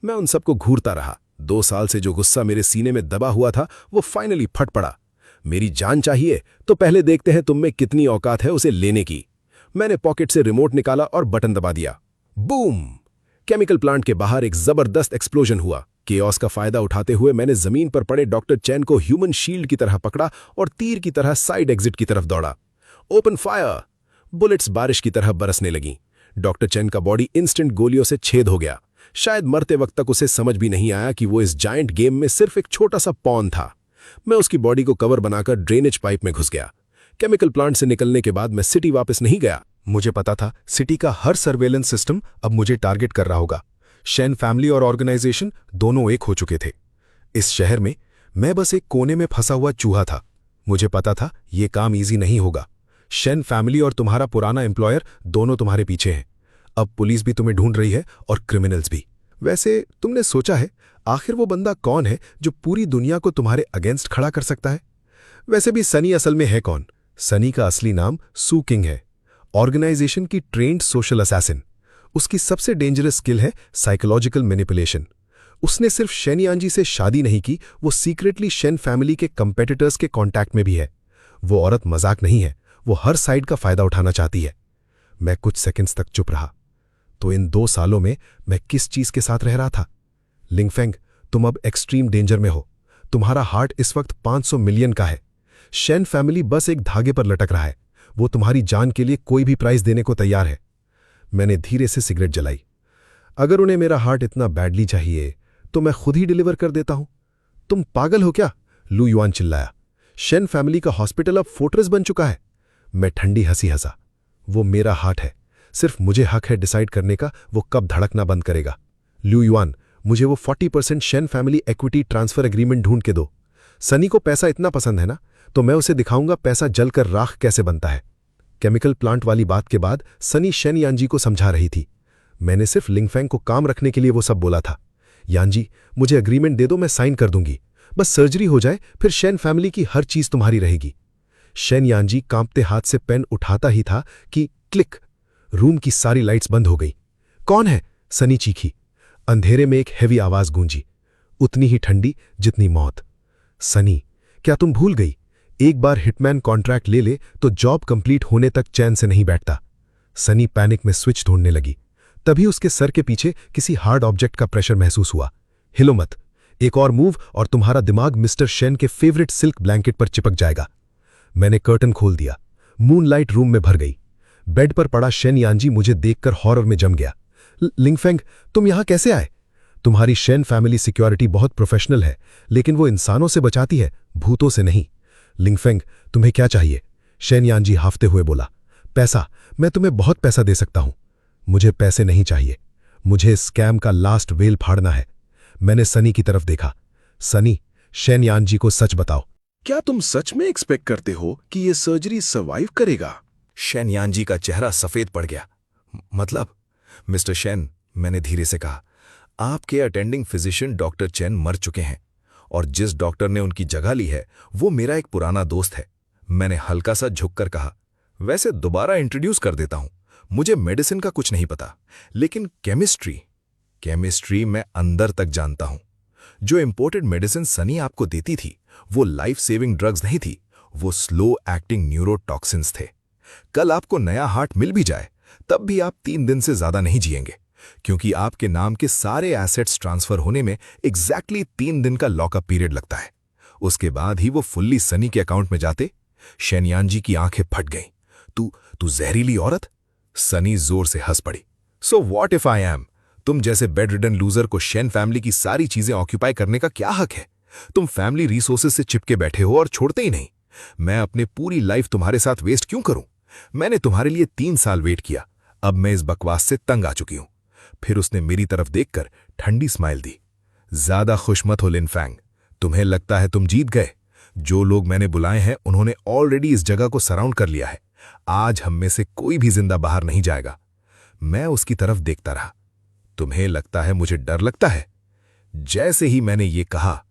मैं उन सबको घूरता रहा। 2 साल से जो गुस्सा मेरे सीने में दबा हुआ था, वो फाइनली फट पड़ा। मेरी जान चाहिए तो पहले देखते हैं तुम में कितनी औकात है उसे लेने की। मैंने पॉकेट से रिमोट निकाला और बटन दबा दिया। बूम! केमिकल प्लांट के बाहर एक जबरदस्त एक्सप्लोजन हुआ। केओस का फायदा उठाते हुए मैंने जमीन पर पड़े डॉक्टर चैन को ह्यूमन शील्ड की तरह पकड़ा और तीर की तरह साइड एग्जिट की तरफ दौड़ा। Open fire! बुलेट्स बारिश की तरह बरसने लगीं। डॉक्टर चैन का बॉडी इंस्टेंट गोलियों से छेद हो गया। शायद मरते वक्त तक उसे समझ भी नहीं आया कि वो इस जायंट गेम में सिर्फ एक छोटा सा पॉन था। मैं उसकी बॉडी को कवर बनाकर ड्रेनेज पाइप में घुस गया। केमिकल प्लांट से निकलने के बाद मैं सिटी वापस नहीं गया। मुझे पता था सिटी का हर सर्वेलेंस सिस्टम अब मुझे टारगेट कर रहा होगा। शेन फैमिली और ऑर्गेनाइजेशन दोनों एक हो चुके थे। इस शहर में मैं बस एक कोने में फंसा हुआ चूहा था। मुझे पता था ये काम इजी नहीं होगा। शेन फैमिली और तुम्हारा पुराना एम्प्लॉयर दोनों तुम्हारे पीछे हैं। अब पुलिस भी तुम्हें ढूंढ रही है और क्रिमिनल्स भी। वैसे तुमने सोचा है आखिर वो बंदा कौन है जो पूरी दुनिया को तुम्हारे अगेंस्ट खड़ा कर सकता है? वैसे भी सनी असल में है कौन? सनी का असली नाम सू किंग है, ऑर्गेनाइजेशन की ट्रेंड सोशल असैसिन। उसकी सबसे डेंजरस स्किल है साइकोलॉजिकल मैनिपुलेशन। उसने सिर्फ शेन यांजी से शादी नहीं की, वो सीक्रेटली शेन फैमिली के कंपेटिटर्स के कांटेक्ट में भी है। वो औरत मजाक नहीं है, वो हर साइड का फायदा उठाना चाहती है। मैं कुछ सेकंड्स तक चुप रहा। तो इन 2 सालों में मैं किस चीज के साथ रह रहा था? लिंगफेंग, तुम अब एक्सट्रीम डेंजर में हो। तुम्हारा हार्ट इस वक्त 500 मिलियन का है। शेन फैमिली बस एक धागे पर लटक रहा है। वो तुम्हारी जान के लिए कोई भी प्राइस देने को तैयार है। मैंने धीरे से सिगरेट जलाई। अगर उन्हें मेरा हार्ट इतना बैडली चाहिए तो मैं खुद ही डिलीवर कर देता हूं। तुम पागल हो क्या? लू युआन चिल्लाया। शेन फैमिली का हॉस्पिटल अब फोर्ट्रेस बन चुका है। मैं ठंडी हंसी हंसा। वो मेरा हार्ट है, सिर्फ मुझे हक है डिसाइड करने का वो कब धड़कना बंद करेगा। लू युआन, मुझे वो 40% Shane family equity transfer agreement ढूंढ के दो। सनी को पैसा इतना पसंद है ना, तो मैं उसे दिखाऊंगा पैसा जलकर राख कैसे बनता है। केमिकल प्लांट वाली बात के बाद सनी शेन यांजी को समझा रही थी। मैंने सिर्फ लिंगफेंग को काम रखने के लिए वो सब बोला था। यांजी, मुझे एग्रीमेंट दे दो, मैं साइन कर दूंगी। बस सर्जरी हो जाए, फिर शेन फैमिली की हर चीज तुम्हारी रहेगी। शेन यांजी कांपते हाथ से पेन उठाता ही था कि क्लिक, रूम की सारी लाइट्स बंद हो गई। कौन है? सनी चीखी। अंधेरे में एक हेवी आवाज गूंजी, उतनी ही ठंडी जितनी मौत। सनी, क्या तुम भूल गई? एक बार हिटमैन कॉन्ट्रैक्ट ले ले तो जॉब कंप्लीट होने तक चैन से नहीं बैठता। सनी पैनिक में स्विच ढूंढने लगी। तभी उसके सर के पीछे किसी हार्ड ऑब्जेक्ट का प्रेशर महसूस हुआ। हिलो मत, एक और मूव और तुम्हारा दिमाग मिस्टर शेन के फेवरेट सिल्क ब्लैंकेट पर चिपक जाएगा। मैंने कर्टन खोल दिया। मूनलाइट रूम में भर गई। बेड पर पड़ा शेन यांजी मुझे देखकर हॉरर में जम गया। लिंगफेंग, तुम यहां कैसे आए? तुम्हारी शेन फैमिली सिक्योरिटी बहुत प्रोफेशनल है, लेकिन वो इंसानों से बचाती है, भूतों से नहीं। लिंगफेंग, तुम्हें क्या चाहिए? शेन यांजी हाफते हुए बोला। पैसा, मैं तुम्हें बहुत पैसा दे सकता हूं। मुझे पैसे नहीं चाहिए, मुझे स्कैम का लास्ट वेल फाड़ना है। मैंने सनी की तरफ देखा। सनी, शेन यांजी को सच बताओ। क्या तुम सच में एक्सपेक्ट करते हो कि ये सर्जरी सर्वाइव करेगा? शेन यांजी का चेहरा सफेद पड़ गया। मतलब? मिस्टर शेन, मैंने धीरे से कहा, आपके अटेंडिंग फिजिशियन डॉक्टर चेन मर चुके हैं और जिस डॉक्टर ने उनकी जगह ली है वो मेरा एक पुराना दोस्त है। मैंने हल्का सा झुककर कहा, वैसे दोबारा इंट्रोड्यूस कर देता हूं, मुझे मेडिसिन का कुछ नहीं पता, लेकिन केमिस्ट्री मैं अंदर तक जानता हूं। जो इंपोर्टेड मेडिसिन सनी आपको देती थी वो लाइफ सेविंग ड्रग्स नहीं थी, वो स्लो एक्टिंग न्यूरोटॉक्सिन्स थे। कल आपको नया हार्ट मिल भी जाए तब भी आप 3 दिन से ज्यादा नहीं जिएंगे, क्योंकि आपके नाम के सारे एसेट्स ट्रांसफर होने में एग्जैक्टली 3 दिन का लॉकअप पीरियड लगता है। उसके बाद ही वो फुल्ली सनी के अकाउंट में जाते। शेन यांजी की आंखें फट गईं। तू जहरीली औरत? सनी जोर से हंस पड़ी। So what if I am? तुम जैसे बेड रिडन लूजर को शेन फैमिली की सारी चीजें ऑक्यूपाई करने का क्या हक है? तुम फैमिली रिसोर्सेज से चिपके बैठे हो और छोड़ते ही नहीं। मैं अपनी पूरी लाइफ तुम्हारे साथ वेस्ट क्यों करूं? मैंने तुम्हारे लिए 3 साल वेट किया, अब मैं इस बकवास से तंग आ चुकी हूं। फिर उसने मेरी तरफ देखकर ठंडी स्माइल दी। ज्यादा खुश मत हो लिनफैंग, तुम्हें लगता है तुम जीत गए। जो लोग मैंने बुलाए हैं उन्होंने ऑलरेडी इस जगह को सराउंड कर लिया है। आज हम में से कोई भी जिंदा बाहर नहीं जाएगा। मैं उसकी तरफ देखता रहा। तुम्हें लगता है मुझे डर लगता है? जैसे ही मैंने ये कहा,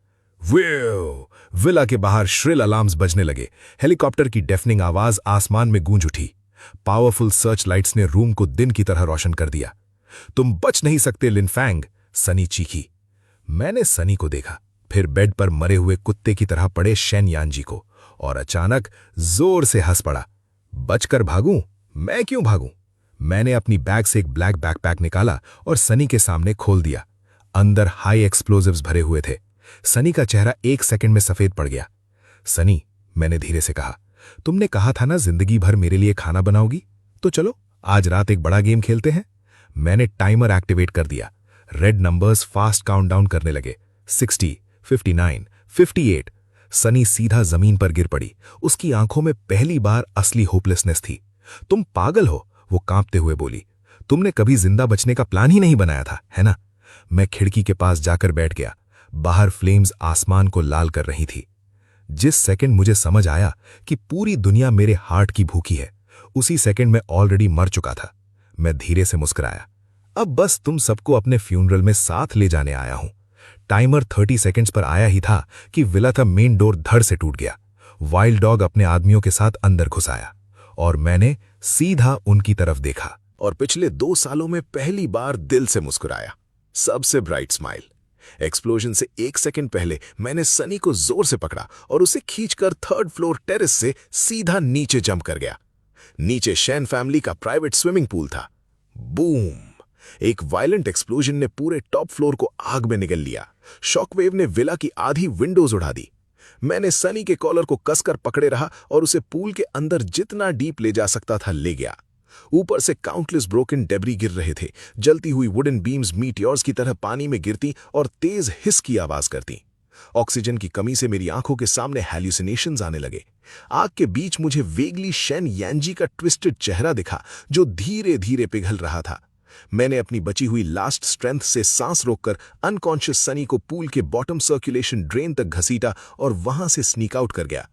विला के बाहर श्रिल अलार्म्स बजने लगे। हेलीकॉप्टर की डेफनिंग आवाज आसमान में गूंज उठी। पावरफुल सर्च लाइट्स ने रूम को दिन की तरह रोशन कर दिया। तुम बच नहीं सकते लिनफैंग, सनी चीखी। मैंने सनी को देखा, फिर बेड पर मरे हुए कुत्ते की तरह पड़े शेन यांजी को, और अचानक जोर से हंस पड़ा। बचकर भागूं? मैं क्यों भागूं? मैंने अपनी बैग से एक ब्लैक बैकपैक निकाला और सनी के सामने खोल दिया। अंदर हाई एक्सप्लोजिव्स भरे हुए थे। सनी का चेहरा 1 सेकंड में सफेद पड़ गया। सनी, मैंने धीरे से कहा, तुमने कहा था ना जिंदगी भर मेरे लिए खाना बनाओगी, तो चलो आज रात एक बड़ा गेम खेलते हैं। मैंने टाइमर एक्टिवेट कर दिया। रेड नंबर्स फास्ट काउंटडाउन करने लगे। 60, 59, 58। सनी सीधा जमीन पर गिर पड़ी। उसकी आंखों में पहली बार असली होपलेसनेस थी। तुम पागल हो, वो कांपते हुए बोली। तुमने कभी जिंदा बचने का प्लान ही नहीं बनाया था, है ना? मैं खिड़की के पास जाकर बैठ गया। बाहर फ्लेम्स आसमान को लाल कर रही थी। जिस सेकंड मुझे समझ आया कि पूरी दुनिया मेरे हार्ट की भूखी है, उसी सेकंड मैं ऑलरेडी मर चुका था। मैं धीरे से मुस्कुराया। अब बस तुम सबको अपने फ्यूनरल में साथ ले जाने आया हूं। टाइमर 30 सेकंड्स पर आया ही था कि विला का मेन डोर धड़ से टूट गया। वाइल्ड डॉग अपने आदमियों के साथ अंदर घुस आया और मैंने सीधा उनकी तरफ देखा और पिछले 2 सालों में पहली बार दिल से मुस्कुराया। सबसे ब्राइट स्माइल। एक्सप्लोजन से 1 सेकंड पहले मैंने सनी को जोर से पकड़ा और उसे खींचकर 3rd फ्लोर टेरेस से सीधा नीचे जंप कर गया। नीचे शेन फैमिली का प्राइवेट स्विमिंग पूल था। बूम! एक वायलेंट एक्सप्लोजन ने पूरे टॉप फ्लोर को आग में निगल लिया। शॉकवेव ने विला की आधी विंडोज उड़ा दी। मैंने सनी के कॉलर को कसकर पकड़े रहा और उसे पूल के अंदर जितना डीप ले जा सकता था ले गया। ऊपर से काउंटलेस ब्रोकन डेब्री गिर रहे थे। जलती हुई वुडन बीम्स मीटियोर्स की तरह पानी में गिरती और तेज हिस की आवाज करती। ऑक्सीजन की कमी से मेरी आंखों के सामने हैल्यूसिनेशंस आने लगे। आग के बीच मुझे वेगली शेन यांजी का ट्विस्टेड चेहरा दिखा जो धीरे धीरे पिघल रहा था। मैंने अपनी बची हुई लास्ट स्ट्रेंथ से सांस रोककर अनकॉन्शियस सनी को पूल के बॉटम सर्कुलेशन ड्रेन तक घसीटा और वहां से स्नीक आउट कर गया।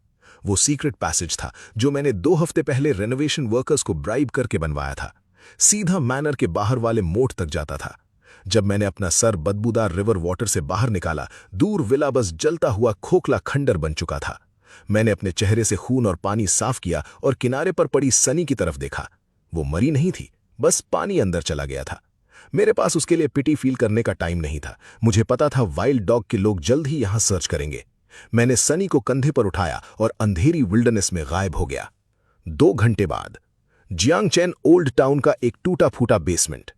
वो सीक्रेट पैसेज था जो मैंने 2 हफ्ते पहले रेनोवेशन वर्कर्स को ब्राइब करके बनवाया था। सीधा मैनर के बाहर वाले मोट तक जाता था। जब मैंने अपना सर बदबूदार रिवर वाटर से बाहर निकाला, दूर विला बस जलता हुआ खोखला खंडर बन चुका था। मैंने अपने चेहरे से खून और पानी साफ किया और किनारे पर पड़ी सनी की तरफ देखा। वो मरी नहीं थी, बस पानी अंदर चला गया था। मेरे पास उसके लिए पिटी फील करने का टाइम नहीं था। मुझे पता था वाइल्ड डॉग के लोग जल्द ही यहां सर्च करेंगे। मैंने सनी को कंधे पर उठाया और अंधेरी विल्डरनेस में गायब हो गया। 2 घंटे बाद जियांगचेन ओल्ड टाउन का एक टूटा फूटा बेसमेंट।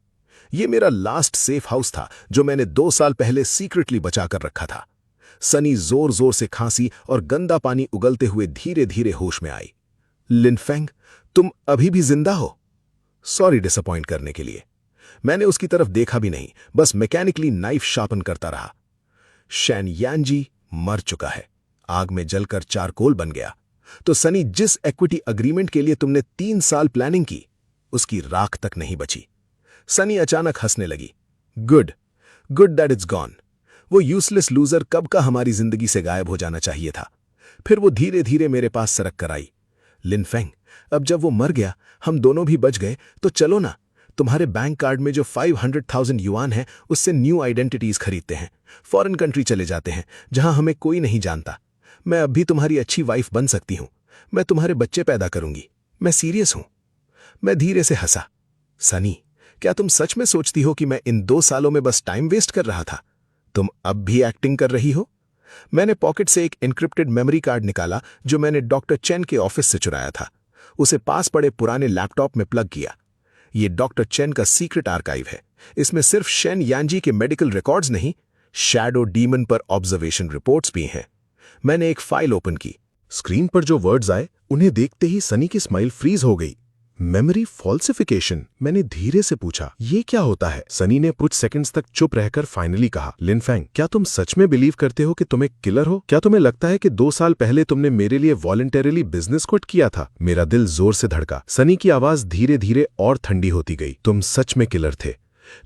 ये मेरा लास्ट सेफ हाउस था जो मैंने 2 साल पहले सीक्रेटली बचाकर रखा था। सनी जोर जोर से खांसी और गंदा पानी उगलते हुए धीरे धीरे होश में आई। लिनफेंग, तुम अभी भी जिंदा हो? सॉरी डिसअपॉइंट करने के लिए। मैंने उसकी तरफ देखा भी नहीं, बस मैकेनिकली नाइफ शार्पन करता रहा। शैन यानजी मर चुका है, आग में जलकर चारकोल बन गया। तो सनी, जिस इक्विटी अग्रीमेंट के लिए तुमने 3 साल प्लानिंग की, उसकी राख तक नहीं बची। सनी अचानक हंसने लगी। Good that it's gone. वो यूजलेस लूजर कब का हमारी जिंदगी से गायब हो जाना चाहिए था। फिर वो धीरे धीरे मेरे पास सरक कर आई। लिनफेंग, अब जब वो मर गया, हम दोनों भी बच गए, तो चलो ना, तुम्हारे बैंक कार्ड में जो 500,000 युआन है उससे न्यू आइडेंटिटीज खरीदते हैं, फॉरेन कंट्री चले जाते हैं जहां हमें कोई नहीं जानता। मैं अब भी तुम्हारी अच्छी वाइफ बन सकती हूं। मैं तुम्हारे बच्चे पैदा करूंगी। मैं सीरियस हूं। मैं धीरे से हंसा। सनी, क्या तुम सच में सोचती हो कि मैं इन 2 सालों में बस टाइम वेस्ट कर रहा था? तुम अब भी एक्टिंग कर रही हो? मैंने पॉकेट से एक एन्क्रिप्टेड मेमोरी कार्ड निकाला जो मैंने डॉक्टर चेन के ऑफिस से चुराया था। उसे पास पड़े पुराने लैपटॉप में प्लग किया। ये डॉक्टर चेन का सीक्रेट आर्काइव है। इसमें सिर्फ शेन यानजी के मेडिकल रिकॉर्ड्स नहीं, शैडो डीमन पर ऑब्जर्वेशन रिपोर्ट्स भी हैं। मैंने एक फाइल ओपन की। स्क्रीन पर जो वर्ड्स आए, उन्हें देखते ही सनी की स्माइल फ्रीज हो गई। Memory falsification. मैंने धीरे से पूछा, ये क्या होता है? सनी ने कुछ सेकंड्स तक चुप रहकर फाइनली कहा, लिनफेंग, क्या तुम सच में बिलीव करते हो कि तुम एक किलर हो? क्या तुम्हें लगता है कि 2 साल पहले तुमने मेरे लिए वॉलंटरीली बिजनेस क्विट किया था? मेरा दिल जोर से धड़का। सनी की आवाज धीरे धीरे और ठंडी होती गई। तुम सच में किलर थे,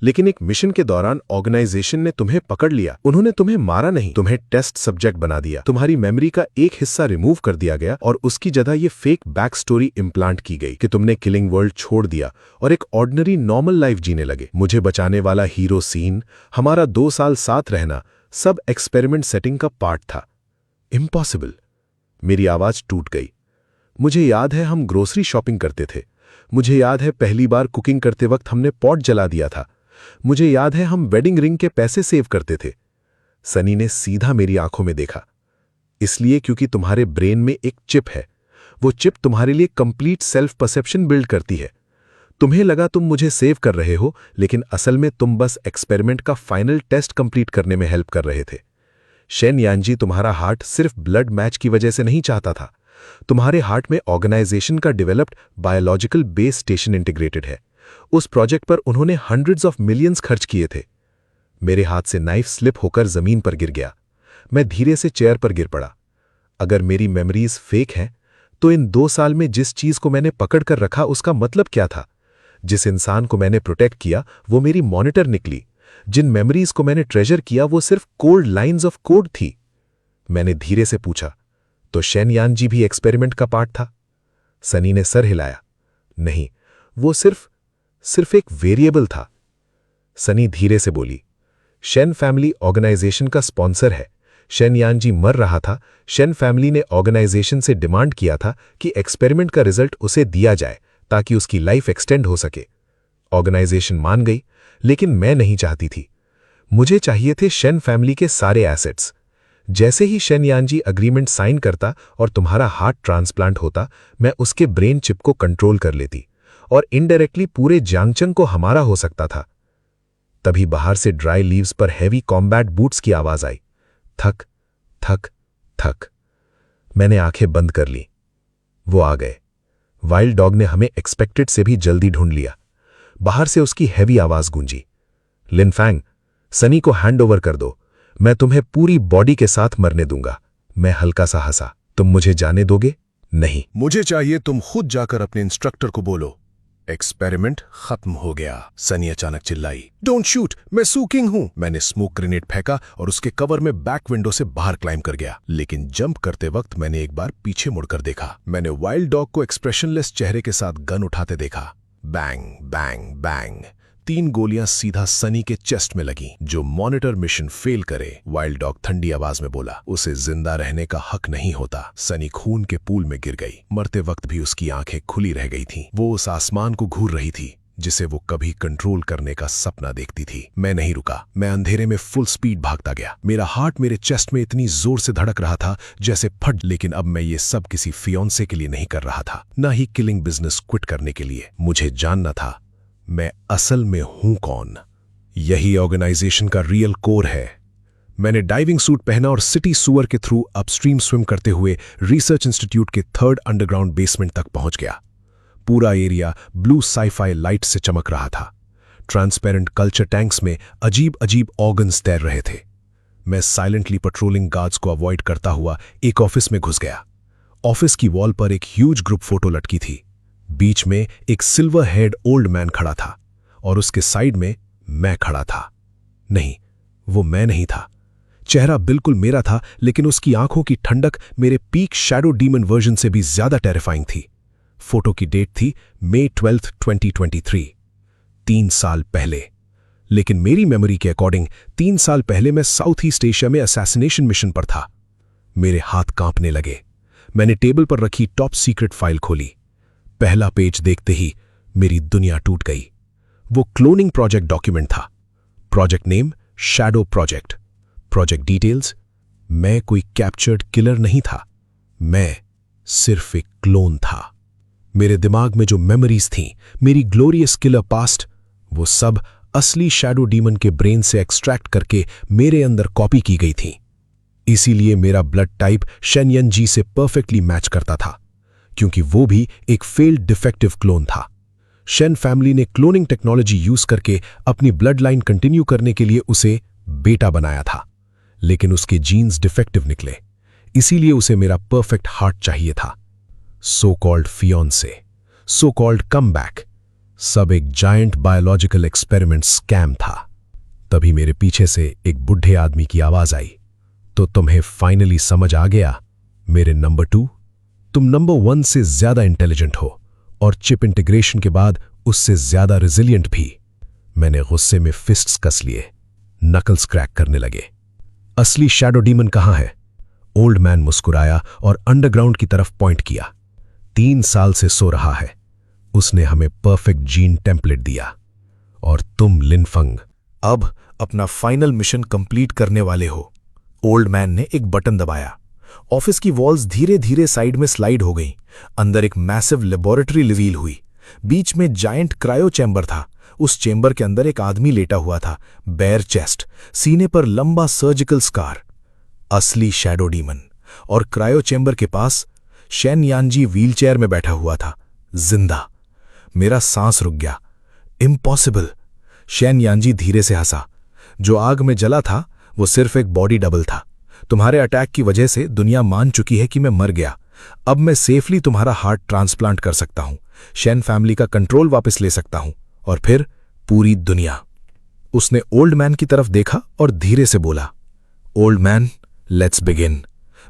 लेकिन एक मिशन के दौरान ऑर्गेनाइजेशन ने तुम्हें पकड़ लिया। उन्होंने तुम्हें मारा नहीं, तुम्हें टेस्ट सब्जेक्ट बना दिया। तुम्हारी मेमोरी का एक हिस्सा रिमूव कर दिया गया और उसकी जगह ये फेक बैक स्टोरी इम्प्लांट की गई कि तुमने किलिंग वर्ल्ड छोड़ दिया और एक ऑर्डिनरी नॉर्मल लाइफ जीने लगे। मुझे बचाने वाला हीरो सीन, हमारा 2 साल साथ रहना, सब एक्सपेरिमेंट सेटिंग का पार्ट था। इम्पॉसिबल। मेरी आवाज टूट गई। मुझे याद है हम ग्रोसरी शॉपिंग करते थे। मुझे याद है पहली बार कुकिंग करते वक्त हमने पॉट जला दिया था। मुझे याद है हम वेडिंग रिंग के पैसे सेव करते थे। सनी ने सीधा मेरी आंखों में देखा। इसलिए क्योंकि तुम्हारे ब्रेन में एक चिप है। वो चिप तुम्हारे लिए कंप्लीट सेल्फ परसेप्शन बिल्ड करती है। तुम्हें लगा तुम मुझे सेव कर रहे हो, लेकिन असल में तुम बस एक्सपेरिमेंट का फाइनल टेस्ट कंप्लीट करने में हेल्प कर रहे थे। शेन यानजी तुम्हारा हार्ट सिर्फ ब्लड मैच की वजह से नहीं चाहता था। तुम्हारे हार्ट में ऑर्गेनाइजेशन का developed biological base station integrated है। उस प्रोजेक्ट पर उन्होंने हंड्रेड्स ऑफ मिलियंस खर्च किए थे। मेरे हाथ से नाइफ स्लिप होकर जमीन पर गिर गया। मैं धीरे से चेयर पर गिर पड़ा। अगर मेरी मेमोरीज फेक हैं, तो इन 2 साल में जिस चीज को मैंने पकड़ कर रखा उसका मतलब क्या था? जिस इंसान को मैंने प्रोटेक्ट किया वो मेरी मॉनिटर निकली। जिन मेमोरीज को मैंने ट्रेजर किया वो सिर्फ कोल्ड लाइंस ऑफ कोड थी। मैंने धीरे से पूछा, तो शेन यानजी भी एक्सपेरिमेंट का पार्ट था? सनी ने सर हिलाया। नहीं, वो सिर्फ एक वेरिएबल था। सनी धीरे से बोली, शेन फैमिली ऑर्गेनाइजेशन का स्पॉन्सर है। शेन यानजी मर रहा था। शेन फैमिली ने ऑर्गेनाइजेशन से डिमांड किया था कि एक्सपेरिमेंट का रिजल्ट उसे दिया जाए ताकि उसकी लाइफ एक्सटेंड हो सके। ऑर्गेनाइजेशन मान गई, लेकिन मैं नहीं चाहती थी। मुझे चाहिए थे शेन फैमिली के सारे एसेट्स। जैसे ही शेन यानजी अग्रीमेंट साइन करता और तुम्हारा हार्ट ट्रांसप्लांट होता, मैं उसके ब्रेन चिप को कंट्रोल कर लेती और इनडायरेक्टली पूरे जियांगचेन को हमारा हो सकता था। तभी बाहर से ड्राई लीव्स पर हैवी कॉम्बैट बूट्स की आवाज आई। थक थक थक। मैंने आंखें बंद कर ली। वो आ गए। वाइल्ड डॉग ने हमें एक्सपेक्टेड से भी जल्दी ढूंढ लिया। बाहर से उसकी हैवी आवाज गूंजी, लिनफेंग, सनी को हैंडओवर कर दो। मैं तुम्हें पूरी बॉडी के साथ मरने दूंगा। मैं हल्का सा हंसा। तुम मुझे जाने दोगे? नहीं। मुझे चाहिए तुम खुद जाकर अपने इंस्ट्रक्टर को बोलो एक्सपेरिमेंट खत्म हो गया। सनी अचानक चिल्लाई, डोंट शूट, मैं सू किंग हूं। मैंने स्मोक ग्रेनेड फेंका और उसके कवर में बैक विंडो से बाहर क्लाइम कर गया। लेकिन जंप करते वक्त मैंने एक बार पीछे मुड़कर देखा। मैंने वाइल्ड डॉग को एक्सप्रेशनलेस चेहरे के साथ गन उठाते देखा। Bang bang bang. 3 गोलियां सीधा सनी के चेस्ट में लगी। जो मॉनिटर मिशन फेल करे, वाइल्ड डॉग ठंडी आवाज में बोला, उसे जिंदा रहने का हक नहीं होता। सनी खून के पूल में गिर गई। मरते वक्त भी उसकी आंखें खुली रह गई थीं। वो उस आसमान को घूर रही थी जिसे वो कभी कंट्रोल करने का सपना देखती थी। मैं नहीं रुका, मैं अंधेरे में फुल स्पीड भागता गया। मेरा हार्ट मेरे चेस्ट में इतनी जोर से धड़क रहा था जैसे फट। लेकिन अब मैं ये सब किसी फियोंसे के लिए नहीं कर रहा था, ना ही किलिंग बिजनेस क्विट करने के लिए। मुझे जानना था मैं असल में हूं कौन। यही ऑर्गेनाइजेशन का रियल कोर है। मैंने डाइविंग सूट पहना और सिटी सुअर के थ्रू अपस्ट्रीम स्विम करते हुए रिसर्च इंस्टीट्यूट के 3rd अंडरग्राउंड बेसमेंट तक पहुंच गया। पूरा एरिया ब्लू साइफाई लाइट से चमक रहा था। ट्रांसपेरेंट कल्चर टैंक्स में अजीब अजीब ऑर्गन्स तैर रहे थे। मैं साइलेंटली पेट्रोलिंग गार्ड्स को अवॉइड करता हुआ एक ऑफिस में घुस गया। ऑफिस की वॉल पर एक ह्यूज ग्रुप फोटो लटकी थी। बीच में एक सिल्वर हेड ओल्ड मैन खड़ा था और उसके साइड में मैं खड़ा था। नहीं, वो मैं नहीं था। चेहरा बिल्कुल मेरा था, लेकिन उसकी आंखों की ठंडक मेरे पीक शैडो डीमन वर्जन से भी ज्यादा टेरिफाइंग थी। फोटो की डेट थी May 12, 2023, 3 साल पहले। लेकिन मेरी मेमोरी के अकॉर्डिंग 3 साल पहले मैं साउथ ईस्ट एशिया में असैसिनेशन मिशन पर था। मेरे हाथ कांपने लगे। मैंने टेबल पर रखी टॉप सीक्रेट फाइल खोली। पहला पेज देखते ही मेरी दुनिया टूट गई। वो क्लोनिंग प्रोजेक्ट डॉक्यूमेंट था। Project name shadow project. Project details, मैं कोई कैप्चर्ड किलर नहीं था, मैं सिर्फ एक क्लोन था। मेरे दिमाग में जो मेमोरीज थीं, मेरी ग्लोरियस किलर पास्ट, वो सब असली शैडो डीमन के ब्रेन से एक्सट्रैक्ट करके मेरे अंदर कॉपी की गई थी। इसीलिए मेरा ब्लड टाइप शेनयन जी से परफेक्टली मैच करता था, क्योंकि वो भी एक फेल्ड डिफेक्टिव क्लोन था। शेन फैमिली ने क्लोनिंग टेक्नोलॉजी यूज करके अपनी ब्लड लाइन कंटिन्यू करने के लिए उसे बेटा बनाया था, लेकिन उसके जीन्स डिफेक्टिव निकले। इसीलिए उसे मेरा परफेक्ट हार्ट चाहिए था। So called fiance, so called comeback, सब एक जायंट बायोलॉजिकल एक्सपेरिमेंट स्कैम था। तभी मेरे पीछे से एक बुढ़े आदमी की आवाज आई, तो तुम्हें फाइनली समझ आ गया मेरे नंबर 2, तुम नंबर 1 से ज्यादा इंटेलिजेंट हो और चिप इंटीग्रेशन के बाद उससे ज्यादा रिजिलियंट भी। मैंने गुस्से में फिस्ट्स कस लिए, नकल्स क्रैक करने लगे। असली शैडो डीमन कहां है? ओल्ड मैन मुस्कुराया और अंडरग्राउंड की तरफ पॉइंट किया। 3 साल से सो रहा है। उसने हमें परफेक्ट जीन टेम्पलेट दिया। और तुम लिनफंग अब अपना फाइनल मिशन कंप्लीट करने वाले हो। ओल्ड मैन ने एक बटन दबाया। ऑफिस की वॉल्स धीरे धीरे साइड में स्लाइड हो गईं। अंदर एक मैसिव लेबोरेटरी रिवील हुई। बीच में जायंट क्रायो चैम्बर था। उस चेंबर के अंदर एक आदमी लेटा हुआ था, बेयर चेस्ट, सीने पर लंबा सर्जिकल स्कार। असली शैडो डीमन। और क्रायो चेंबर के पास शेन यानजी व्हीलचेयर में बैठा हुआ था, जिंदा। मेरा सांस रुक गया। इम्पॉसिबल। शेन यानजी धीरे से हंसा। जो आग में जला था वो सिर्फ एक बॉडी डबल था। तुम्हारे अटैक की वजह से दुनिया मान चुकी है कि मैं मर गया। अब मैं सेफली तुम्हारा हार्ट ट्रांसप्लांट कर सकता हूं, शेन फैमिली का कंट्रोल वापस ले सकता हूं, और फिर पूरी दुनिया। उसने ओल्ड मैन की तरफ देखा और धीरे से बोला, ओल्ड मैन, लेट्स बिगिन।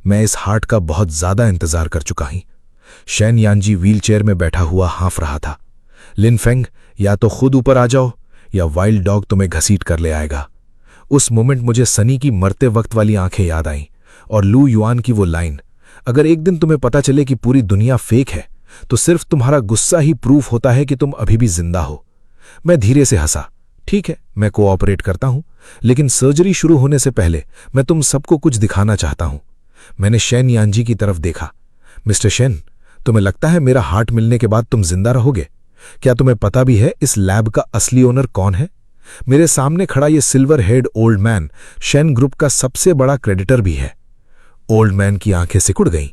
मैं इस हार्ट का बहुत ज्यादा इंतजार कर चुका हूं। शेन यानजी व्हीलचेयर में बैठा हुआ हाँफ रहा था। लिनफेंग, या तो खुद ऊपर आ जाओ या वाइल्ड डॉग तुम्हें घसीट कर ले आएगा। उस मोमेंट मुझे सनी की मरते वक्त वाली आंखें याद आईं और लू युआन की वो लाइन, अगर एक दिन तुम्हें पता चले कि पूरी दुनिया फेक है तो सिर्फ तुम्हारा गुस्सा ही प्रूफ होता है कि तुम अभी भी जिंदा हो। मैं धीरे से हंसा। ठीक है, मैं कोऑपरेट करता हूं, लेकिन सर्जरी शुरू होने से पहले मैं तुम सबको कुछ दिखाना चाहता हूं। मैंने शेन यानजी की तरफ देखा। मिस्टर शेन, तुम्हें लगता है मेरा हार्ट मिलने के बाद तुम जिंदा रहोगे? क्या तुम्हें पता भी है इस लैब का असली ओनर कौन है? मेरे सामने खड़ा ये silver head old man Shane group का सबसे बड़ा क्रेडिटर भी है। ओल्ड मैन की आंखें सिकुड़ गईं।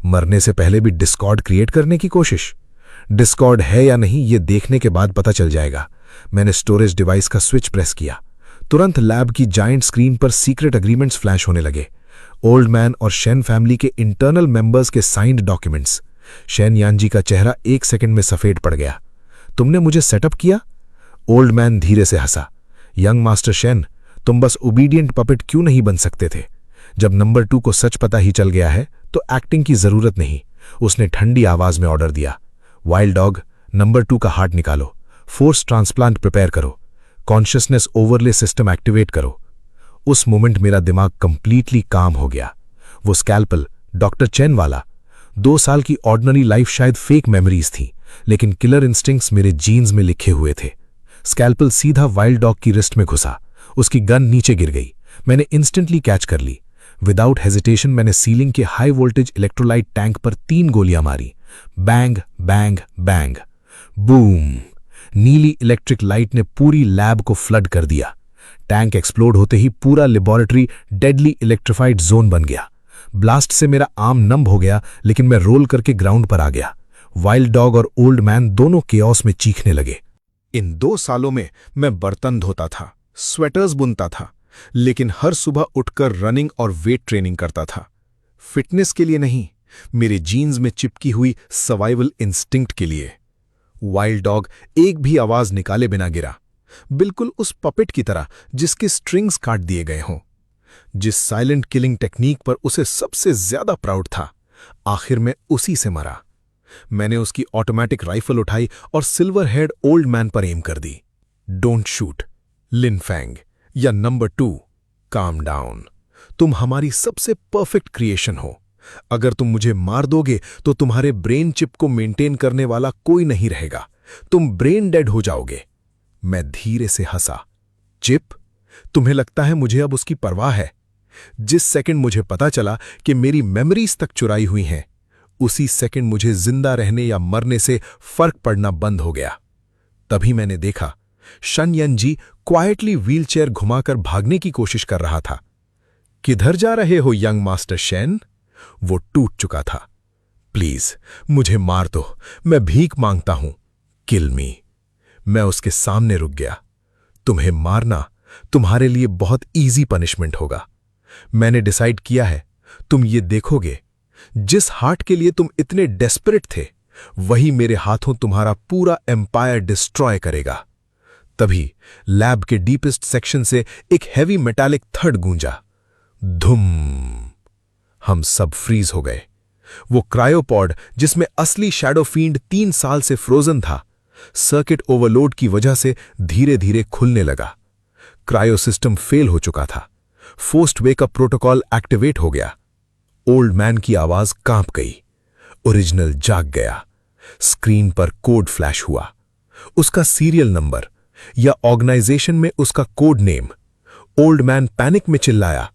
मरने से पहले भी डिस्कॉर्ड क्रिएट करने की कोशिश। डिस्कॉर्ड है या नहीं ये देखने के बाद पता चल जाएगा। मैंने स्टोरेज डिवाइस का स्विच प्रेस किया। तुरंत लैब की जायंट स्क्रीन पर सीक्रेट एग्रीमेंट्स फ्लैश होने लगे। ओल्ड मैन और शेन फैमिली के इंटरनल मेंबर्स के साइंड डॉक्यूमेंट्स। शेन यानजी का चेहरा 1 सेकंड में सफेद पड़ गया। तुमने मुझे सेटअप किया? ओल्ड मैन धीरे से हंसा। यंग मास्टर शेन, तुम बस ओबीडियंट पपेट क्यों नहीं बन सकते थे? जब नंबर 2 को सच पता ही चल गया है तो एक्टिंग की जरूरत नहीं। उसने ठंडी आवाज में ऑर्डर दिया, वाइल्ड डॉग, नंबर 2 का हार्ट निकालो, फोर्स ट्रांसप्लांट प्रिपेयर करो, कॉन्शियसनेस ओवरले सिस्टम एक्टिवेट करो। उस मोमेंट मेरा दिमाग कंप्लीटली काम हो गया। वो स्कैल्पल, डॉक्टर चेन वाला, 2 साल की ऑर्डिनरी लाइफ शायद फेक मेमोरीज थी, लेकिन किलर इंस्टिंक्ट्स मेरे जीन्स में लिखे हुए थे। स्कैल्पल सीधा वाइल्ड डॉग की रिस्ट में घुसा। उसकी गन नीचे गिर गई। मैंने इंस्टेंटली कैच कर ली। विदाउट हेजिटेशन मैंने सीलिंग के हाई वोल्टेज इलेक्ट्रोलाइट टैंक पर 3 गोलियां मारी। Bang bang bang, boom. नीली इलेक्ट्रिक लाइट ने पूरी लैब को फ्लड कर दिया। टैंक एक्सप्लोड होते ही पूरा लेबोरेटरी डेडली इलेक्ट्रिफाइड जोन बन गया। ब्लास्ट से मेरा आर्म नंब हो गया, लेकिन मैं रोल करके ग्राउंड पर आ गया। वाइल्ड डॉग और ओल्ड मैन दोनों केओस में चीखने लगे। इन 2 सालों में मैं बर्तन धोता था, स्वेटर्स बुनता था, लेकिन हर सुबह उठकर रनिंग और वेट ट्रेनिंग करता था। फिटनेस के लिए नहीं, मेरे जीन्स में चिपकी हुई सर्वाइवल इंस्टिंक्ट के लिए। वाइल्ड डॉग एक भी आवाज निकाले बिना गिरा, बिल्कुल उस पपेट की तरह जिसके स्ट्रिंग्स काट दिए गए हों। जिस साइलेंट किलिंग टेक्निक पर उसे सबसे ज्यादा प्राउड था, आखिर में उसी से मरा। मैंने उसकी ऑटोमेटिक राइफल उठाई और सिल्वर हेड ओल्ड मैन पर एम कर दी। डोंट शूट, लिन फैंग, या नंबर 2, काम डाउन। तुम हमारी सबसे परफेक्ट क्रिएशन हो। अगर तुम मुझे मार दोगे तो तुम्हारे ब्रेन चिप को मेंटेन करने वाला कोई नहीं रहेगा। तुम ब्रेन डेड हो जाओगे। मैं धीरे से हंसा। चिप? तुम्हें लगता है मुझे अब उसकी परवाह है? जिस सेकंड मुझे पता चला कि मेरी मेमोरीज तक चुराई हुई हैं, उसी सेकंड मुझे जिंदा रहने या मरने से फर्क पड़ना बंद हो गया। तभी मैंने देखा शन यन जी क्वाइटली व्हीलचेयर घुमाकर भागने की कोशिश कर रहा था। किधर जा रहे हो यंग मास्टर शेन? वो टूट चुका था। प्लीज मुझे मार दो, मैं भीख मांगता हूं। किल मी। मैं उसके सामने रुक गया। तुम्हें मारना तुम्हारे लिए बहुत इजी पनिशमेंट होगा। मैंने डिसाइड किया है, तुम ये देखोगे। जिस हार्ट के लिए तुम इतने डेस्परेट थे, वही मेरे हाथों तुम्हारा पूरा एम्पायर डिस्ट्रॉय करेगा। तभी लैब के डीपेस्ट सेक्शन से एक हैवी मेटालिक थर्ड गूंजा। धुम। हम सब फ्रीज हो गए। वो क्रायोपॉड जिसमें असली शैडो फील्ड 3 साल से फ्रोजन था, सर्किट ओवरलोड की वजह से धीरे धीरे खुलने लगा। क्रायो सिस्टम फेल हो चुका था। फोर्स्ड वेकअप प्रोटोकॉल एक्टिवेट हो गया। ओल्ड मैन की आवाज कांप गई। ओरिजिनल जाग गया। स्क्रीन पर कोड फ्लैश हुआ। उसका सीरियल नंबर या ऑर्गेनाइजेशन में उसका code name. Old man panic में चिल्लाया,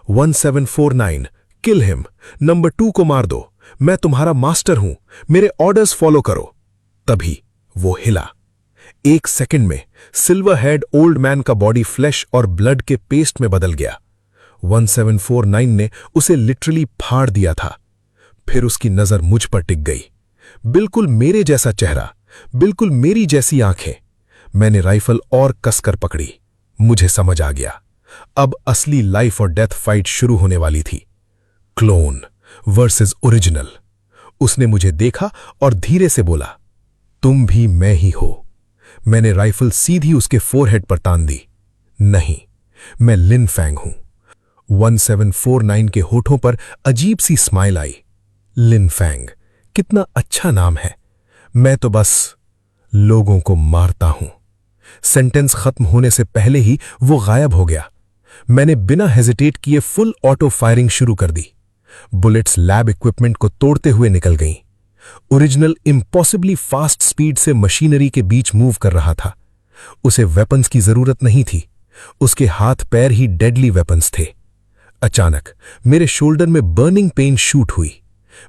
1749, किल हिम, नंबर 2 को मार दो। मैं तुम्हारा मास्टर हूं, मेरे ऑर्डर्स फॉलो करो। तभी वो हिला। 1 सेकंड में सिल्वर हेड ओल्ड मैन का बॉडी फ्लैश और ब्लड के पेस्ट में बदल गया। 1749 ने उसे लिटरली फाड़ दिया था। फिर उसकी नजर मुझ पर टिक गई। बिल्कुल मेरे जैसा चेहरा, बिल्कुल मेरी जैसी आंखें। मैंने राइफल और कसकर पकड़ी। मुझे समझ आ गया, अब असली लाइफ और डेथ फाइट शुरू होने वाली थी। Clone versus original. उसने मुझे देखा और धीरे से बोला, तुम भी मैं ही हो। मैंने राइफल सीधी उसके फोरहेड पर तान दी। नहीं, मैं लिन फैंग हूं। 1749 के होठों पर अजीब सी स्माइल आई। लिन फैंग, कितना अच्छा नाम है। मैं तो बस लोगों को मारता हूं। सेंटेंस खत्म होने से पहले ही वो गायब हो गया। मैंने बिना हेजिटेट किए फुल ऑटो फायरिंग शुरू कर दी। बुलेट्स लैब इक्विपमेंट को तोड़ते हुए निकल गईं। ओरिजिनल इम्पॉसिबली फास्ट स्पीड से मशीनरी के बीच मूव कर रहा था। उसे वेपन्स की जरूरत नहीं थी। उसके हाथ पैर ही डेडली वेपन्स थे। अचानक मेरे शोल्डर में बर्निंग पेन शूट हुई।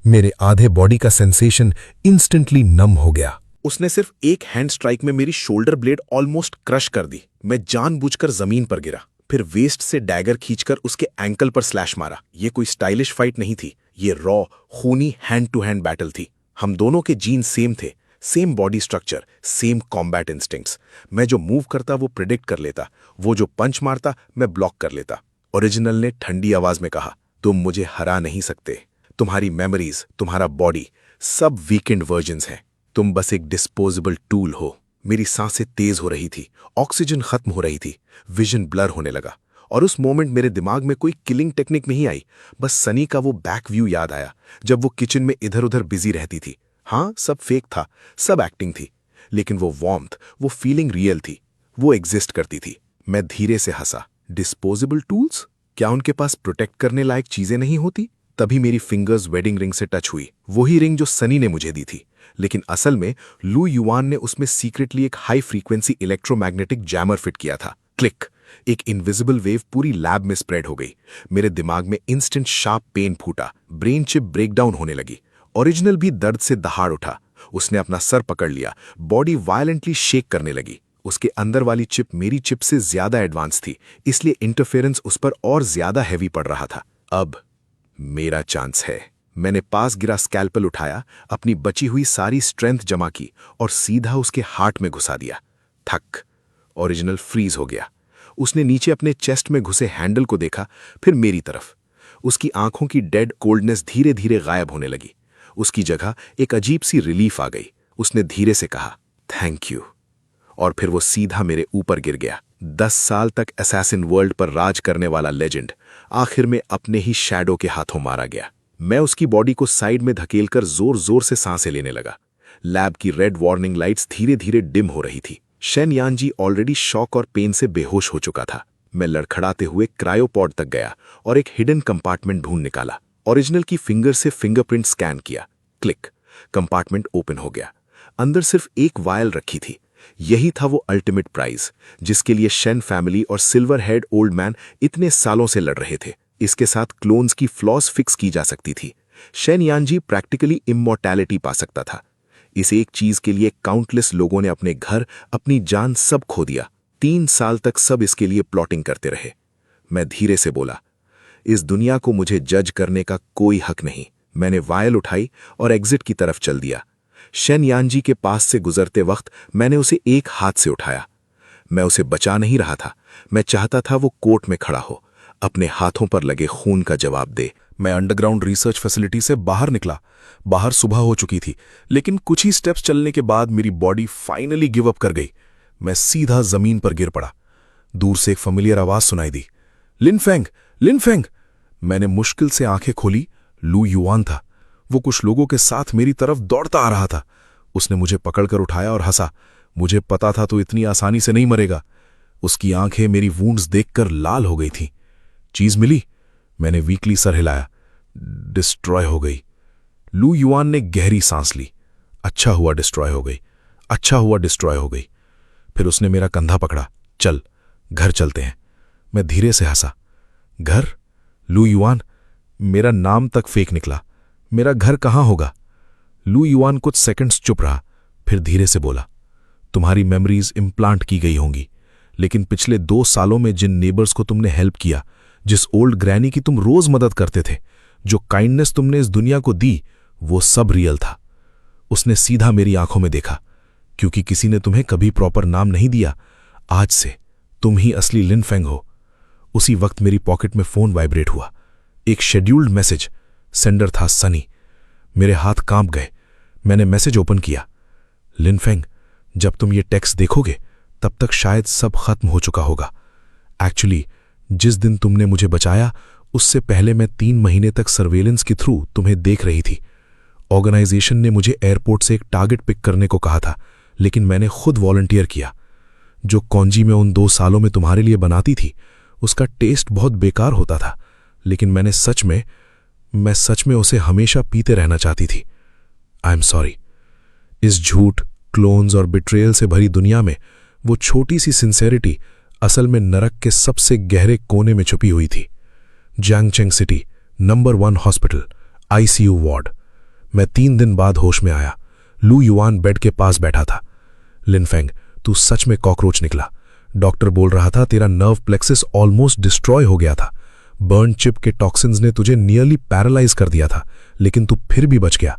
मेरे आधे बॉडी का सेंसेशन इंस्टेंटली नम हो गया। उसने सिर्फ एक हैंड स्ट्राइक में मेरी शोल्डर ब्लेड ऑलमोस्ट क्रश कर दी। मैं जानबूझकर जमीन पर गिरा, फिर वेस्ट से डैगर खींचकर उसके एंकल पर स्लैश मारा। ये कोई स्टाइलिश फाइट नहीं थी, ये रॉ खूनी हैंड टू हैंड बैटल थी। हम दोनों के जीन सेम थे, same body structure, same combat instincts. मैं जो मूव करता वो प्रिडिक्ट कर लेता, वो जो पंच मारता मैं ब्लॉक कर लेता। ओरिजिनल ने ठंडी आवाज में कहा, तुम मुझे हरा नहीं सकते। तुम्हारी मेमोरीज, तुम्हारा बॉडी, सब वीकेंड वर्जन्स हैं। तुम बस एक डिस्पोजेबल टूल हो। मेरी सांसें तेज हो रही थी, ऑक्सीजन खत्म हो रही थी, विजन ब्लर होने लगा। और उस मोमेंट मेरे दिमाग में कोई किलिंग टेक्निक नहीं आई, बस सनी का वो बैक व्यू याद आया जब वो किचन में इधर उधर बिजी रहती थी। हाँ, सब फेक था, सब एक्टिंग थी, लेकिन वो वार्मथ, वो फीलिंग रियल थी, वो एग्जिस्ट करती थी। मैं धीरे से हंसा। Disposable tools? क्या उनके पास प्रोटेक्ट करने लायक चीजें नहीं होती? तभी मेरी फिंगर्स वेडिंग रिंग से टच हुई, वही रिंग जो सनी ने मुझे दी थी। लेकिन असल में लू युआन ने उसमें सीक्रेटली एक high frequency electromagnetic jammer fit किया था। क्लिक, एक इनविजिबल वेव पूरी लैब में स्प्रेड हो गई। मेरे दिमाग में इंस्टेंट शार्प पेन फूटा, ब्रेन चिप ब्रेकडाउन होने लगी। ओरिजिनल भी दर्द से दहाड़ उठा। उसने अपना सर पकड़ लिया, बॉडी वायलेंटली शेक करने लगी। उसके अंदर वाली चिप मेरी चिप से ज्यादा एडवांस थी, इसलिए इंटरफेरेंस उस पर और ज्यादा हैवी पड़ रहा था। अब मेरा चांस है। मैंने पास गिरा स्कैल्पल उठाया, अपनी बची हुई सारी स्ट्रेंथ जमा की और सीधा उसके हार्ट में घुसा दिया। थक, ओरिजिनल फ्रीज हो गया। उसने नीचे अपने चेस्ट में घुसे हैंडल को देखा, फिर मेरी तरफ। उसकी आंखों की डेड कोल्डनेस धीरे धीरे गायब होने लगी। उसकी जगह एक अजीब सी रिलीफ आ गई। उसने धीरे से कहा, थैंक यू, और फिर वो सीधा मेरे ऊपर गिर गया। 10 साल तक असैसिन वर्ल्ड पर राज करने वाला लेजेंड आखिर में अपने ही शैडो के हाथों मारा गया। मैं उसकी बॉडी को साइड में धकेलकर जोर जोर से सांसें लेने लगा। लैब की रेड वार्निंग लाइट्स धीरे धीरे डिम हो रही थी। शेन यानजी ऑलरेडी शॉक और पेन से बेहोश हो चुका था। मैं लड़खड़ाते हुए क्रायोपॉड तक गया और एक हिडन कंपार्टमेंट ढूंढ निकाला। ओरिजिनल की फिंगर से फिंगरप्रिंट स्कैन किया। क्लिक, कंपार्टमेंट ओपन हो गया। अंदर सिर्फ एक वायल रखी थी। यही था वो अल्टीमेट प्राइज जिसके लिए शेन फैमिली और सिल्वर हेड ओल्ड मैन इतने सालों से लड़ रहे थे। इसके साथ क्लोन्स की फ्लॉस फिक्स की जा सकती थी। शेन यानजी प्रैक्टिकली इमॉर्टैलिटी पा सकता था। इस एक चीज के लिए काउंटलेस लोगों ने अपने घर, अपनी जान सब खो दिया। 3 साल तक सब इसके लिए प्लॉटिंग करते रहे। मैं धीरे से बोला, इस दुनिया को मुझे जज करने का कोई हक नहीं। मैंने वायल उठाई और एग्जिट की तरफ चल दिया। शेन यानजी के पास से गुजरते वक्त मैंने उसे एक हाथ से उठाया। मैं उसे बचा नहीं रहा था, मैं चाहता था वो कोर्ट में खड़ा हो, अपने हाथों पर लगे खून का जवाब दे। मैं अंडरग्राउंड रिसर्च फैसिलिटी से बाहर निकला। बाहर सुबह हो चुकी थी, लेकिन कुछ ही स्टेप्स चलने के बाद मेरी बॉडी फाइनली गिव अप कर गई। मैं सीधा जमीन पर गिर पड़ा। दूर से एक फेमिलियर आवाज सुनाई दी, लिनफेंग, लिनफेंग। मैंने मुश्किल से आंखें खोली। लू युआन था। वो कुछ लोगों के साथ मेरी तरफ दौड़ता आ रहा था। उसने मुझे पकड़कर उठाया और हंसा। मुझे पता था तो इतनी आसानी से नहीं मरेगा। उसकी आंखें मेरी वूंड्स देखकर लाल हो गई थीं। चीज मिली? मैंने वीकली सर हिलाया। डिस्ट्रॉय हो गई। लू युआन ने गहरी सांस ली। अच्छा हुआ डिस्ट्रॉय हो गई, अच्छा हुआ डिस्ट्रॉय हो गई। फिर उसने मेरा कंधा पकड़ा। चल, घर चलते हैं। मैं धीरे से हंसा। घर? लू युआन? मेरा नाम तक फेक निकला। मेरा घर कहाँ होगा? लू युआन कुछ सेकंड्स चुप रहा, फिर धीरे से बोला, तुम्हारी मेमोरीज इम्प्लांट की गई होंगी, लेकिन पिछले 2 सालों में जिन नेबर्स को तुमने हेल्प किया, जिस ओल्ड ग्रैनी की तुम रोज मदद करते थे, जो काइंडनेस तुमने इस दुनिया को दी, वो सब रियल था। उसने सीधा मेरी आंखों में देखा। क्योंकि किसी ने तुम्हें कभी प्रॉपर नाम नहीं दिया, आज से तुम ही असली लिनफेंग हो। उसी वक्त मेरी पॉकेट में फोन वाइब्रेट हुआ। एक शेड्यूल्ड मैसेज। सेंडर था सनी। मेरे हाथ कांप गए। मैंने मैसेज ओपन किया। लिनफेंग, जब तुम ये टेक्स्ट देखोगे तब तक शायद सब खत्म हो चुका होगा। एक्चुअली जिस दिन तुमने मुझे बचाया, उससे पहले मैं 3 महीने तक सर्वेलेंस के थ्रू तुम्हें देख रही थी। ऑर्गेनाइजेशन ने मुझे एयरपोर्ट से एक टारगेट पिक करने को कहा था, लेकिन मैंने खुद वॉलंटियर किया। जो कॉन्जी मैं उन 2 सालों में तुम्हारे लिए बनाती थी, उसका टेस्ट बहुत बेकार होता था, लेकिन मैं सच में उसे हमेशा पीते रहना चाहती थी। I am sorry. इस झूठ, क्लोन्स और बिट्रेयल से भरी दुनिया में वो छोटी सी सिंसेरिटी असल में नरक के सबसे गहरे कोने में छुपी हुई थी। जैंगचेंग city, number 1 hospital, ICU ward. मैं 3 दिन बाद होश में आया। लू युआन बेड के पास बैठा था। लिनफेंग, तू सच में कॉकरोच निकला। डॉक्टर बोल रहा था तेरा नर्व प्लेक्सिस ऑलमोस्ट डिस्ट्रॉय हो गया था। बर्न चिप के टॉक्सिन्स ने तुझे नियरली पैरालाइज कर दिया था, लेकिन तू फिर भी बच गया।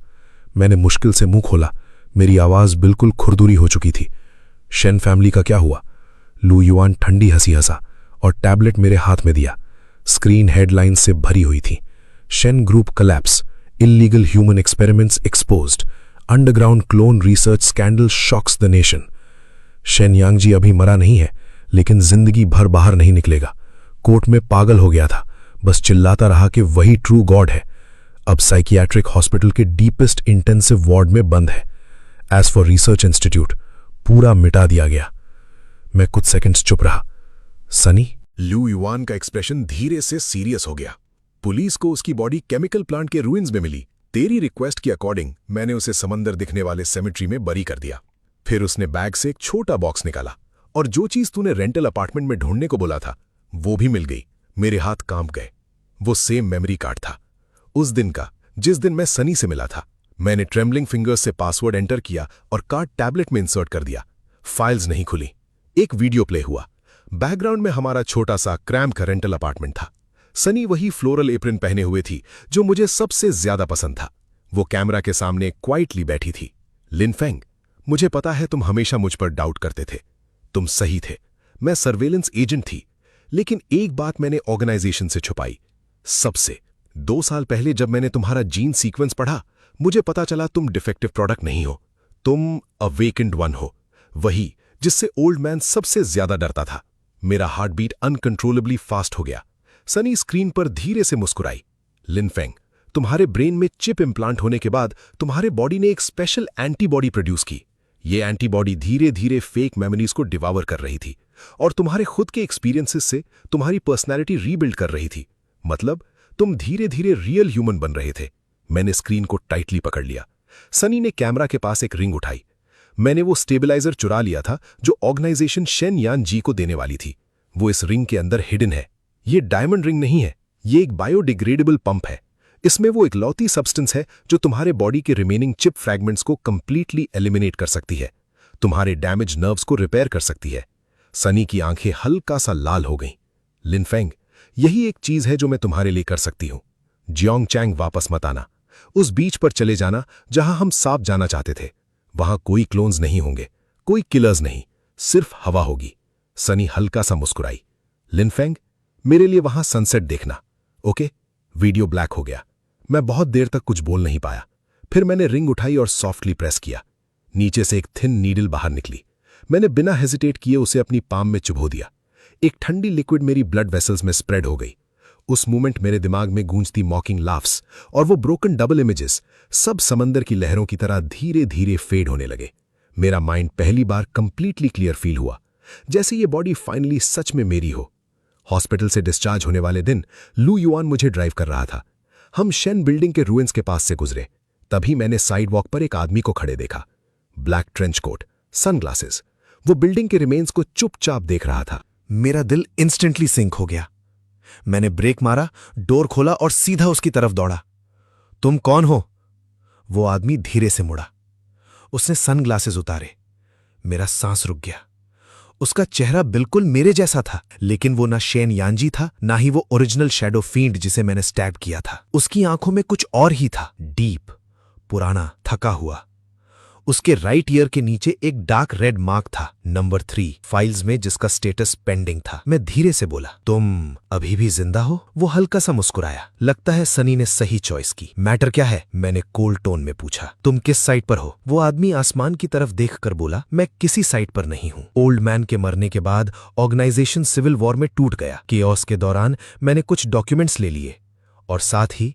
मैंने मुश्किल से मुंह खोला। मेरी आवाज बिल्कुल खुरदुरी हो चुकी थी। शेन फैमिली का क्या हुआ? लू युआन ठंडी हंसी हंसा और टैबलेट मेरे हाथ में दिया। स्क्रीन हेडलाइंस से भरी हुई थी। Shen group collapse, illegal human experiments exposed, underground clone research scandal shocks the nation. Shen Yangji अभी मरा नहीं है, लेकिन जिंदगी भर बाहर नहीं निकलेगा। कोर्ट में पागल हो गया था, बस चिल्लाता रहा कि वही ट्रू गॉड है। अब साइकियाट्रिक हॉस्पिटल के डीपेस्ट इंटेंसिव वार्ड में बंद है। एज फॉर रिसर्च इंस्टीट्यूट, पूरा मिटा दिया गया। मैं कुछ सेकंड्स चुप रहा। सनी? लू युआन का एक्सप्रेशन धीरे से सीरियस हो गया। पुलिस को उसकी बॉडी केमिकल प्लांट के रूइंस में मिली। तेरी रिक्वेस्ट के अकॉर्डिंग मैंने उसे समंदर दिखने वाले सेमेट्री में बरी कर दिया। फिर उसने बैग से एक छोटा बॉक्स निकाला और जो चीज तूने रेंटल अपार्टमेंट में ढूंढने को बोला था वो भी मिल गई। मेरे हाथ कांप गए। वो सेम मेमोरी कार्ड था, उस दिन का जिस दिन मैं सनी से मिला था। मैंने ट्रेम्बलिंग फिंगर्स से पासवर्ड एंटर किया और कार्ड टैबलेट में इंसर्ट कर दिया। फाइल्स नहीं खुली। एक वीडियो प्ले हुआ। बैकग्राउंड में हमारा छोटा सा क्रैम्प का रेंटल अपार्टमेंट था। सनी वही फ्लोरल एप्रन पहने हुए थी जो मुझे सबसे ज्यादा पसंद था। वो कैमरा के सामने क्वाइटली बैठी थी। लिनफेंग, मुझे पता है तुम हमेशा मुझ पर डाउट करते थे। तुम सही थे, मैं सर्वेलेंस एजेंट थी। लेकिन एक बात मैंने ऑर्गेनाइजेशन से छुपाई, सबसे। 2 साल पहले जब मैंने तुम्हारा जीन सीक्वेंस पढ़ा, मुझे पता चला तुम डिफेक्टिव प्रोडक्ट नहीं हो, तुम अ वेकेंड वन हो, वही जिससे ओल्ड मैन सबसे ज्यादा डरता था। मेरा हार्ट बीट अनकंट्रोलेबली फास्ट हो गया। सनी स्क्रीन पर धीरे से मुस्कुराई। लिनफेंग, तुम्हारे ब्रेन में चिप इम्प्लांट होने के बाद तुम्हारे बॉडी ने एक स्पेशल एंटीबॉडी प्रोड्यूस की। ये एंटीबॉडी धीरे धीरे फेक मेमोरीज को डिवावर कर रही थी और तुम्हारे खुद के एक्सपीरियंसेस से तुम्हारी पर्सनैलिटी रीबिल्ड कर रही थी। मतलब तुम धीरे धीरे रियल ह्यूमन बन रहे थे। मैंने स्क्रीन को टाइटली पकड़ लिया। सनी ने कैमरा के पास एक रिंग उठाई। मैंने वो स्टेबलाइजर चुरा लिया था जो ऑर्गेनाइजेशन शेन यान जी को देने वाली थी। वो इस रिंग के अंदर हिडन है। ये डायमंड रिंग नहीं है, ये एक बायोडिग्रेडेबल पंप है। इसमें वो इकलौती सब्सटेंस है जो तुम्हारे बॉडी के रिमेनिंग चिप फ्रैगमेंट्स को कंप्लीटली एलिमिनेट कर सकती है, तुम्हारे डैमेज नर्व्स को रिपेयर कर सकती है। सनी की आंखें हल्का सा लाल हो गईं। लिनफेंग, यही एक चीज है जो मैं तुम्हारे लिए कर सकती हूं। जियोंग चैंग, वापस मत आना। उस बीच पर चले जाना जहां हम साफ जाना चाहते थे। वहां कोई क्लोन्स नहीं होंगे, कोई किलर्स नहीं, सिर्फ हवा होगी। सनी हल्का सा मुस्कुराई। लिनफेंग, मेरे लिए वहां सनसेट देखना, ओके? वीडियो ब्लैक हो गया। मैं बहुत देर तक कुछ बोल नहीं पाया। फिर मैंने रिंग उठाई और सॉफ्टली प्रेस किया। नीचे से एक थिन नीडल बाहर निकली। मैंने बिना हेजिटेट किए उसे अपनी पाम में चुभो दिया। एक ठंडी लिक्विड मेरी ब्लड वेसल्स में स्प्रेड हो गई। उस मोमेंट मेरे दिमाग में गूंजती मॉकिंग लाफ्स और वो ब्रोकन डबल इमेजेस सब समंदर की लहरों की तरह धीरे धीरे फेड होने लगे। मेरा माइंड पहली बार कंप्लीटली क्लियर फील हुआ, जैसे ये बॉडी फाइनली सच में मेरी हो। हॉस्पिटल से डिस्चार्ज होने वाले दिन लू युआन मुझे ड्राइव कर रहा था। हम शेन बिल्डिंग के रूइंस के पास से गुजरे। तभी मैंने साइड वॉक पर एक आदमी को खड़े देखा। Black trench coat, sunglasses. वो बिल्डिंग के रिमेन्स को चुपचाप देख रहा था। मेरा दिल इंस्टेंटली सिंक हो गया। मैंने ब्रेक मारा, डोर खोला और सीधा उसकी तरफ दौड़ा। तुम कौन हो? वो आदमी धीरे से मुड़ा। उसने सनग्लासेस उतारे। मेरा सांस रुक गया। उसका चेहरा बिल्कुल मेरे जैसा था, लेकिन वो ना शेन यानजी था, ना ही वो ओरिजिनल शैडो फील्ड जिसे मैंने स्टैब किया था। उसकी आंखों में कुछ और ही था, डीप, पुराना, थका हुआ। उसके राइट ईयर के नीचे एक डार्क रेड मार्क था, नंबर 3 फाइल्स में, जिसका स्टेटस पेंडिंग था। मैं धीरे से बोला, तुम अभी भी जिंदा हो? वो हल्का सा मुस्कुराया। लगता है सनी ने सही चॉइस की। मैटर क्या है? मैंने कोल्ड टोन में पूछा। तुम किस साइड पर हो? वो आदमी आसमान की तरफ देखकर बोला, मैं किसी साइड पर नहीं हूं। ओल्ड मैन के मरने के बाद ऑर्गेनाइजेशन सिविल वॉर में टूट गया। केओस के दौरान मैंने कुछ डॉक्यूमेंट्स ले लिए और साथ ही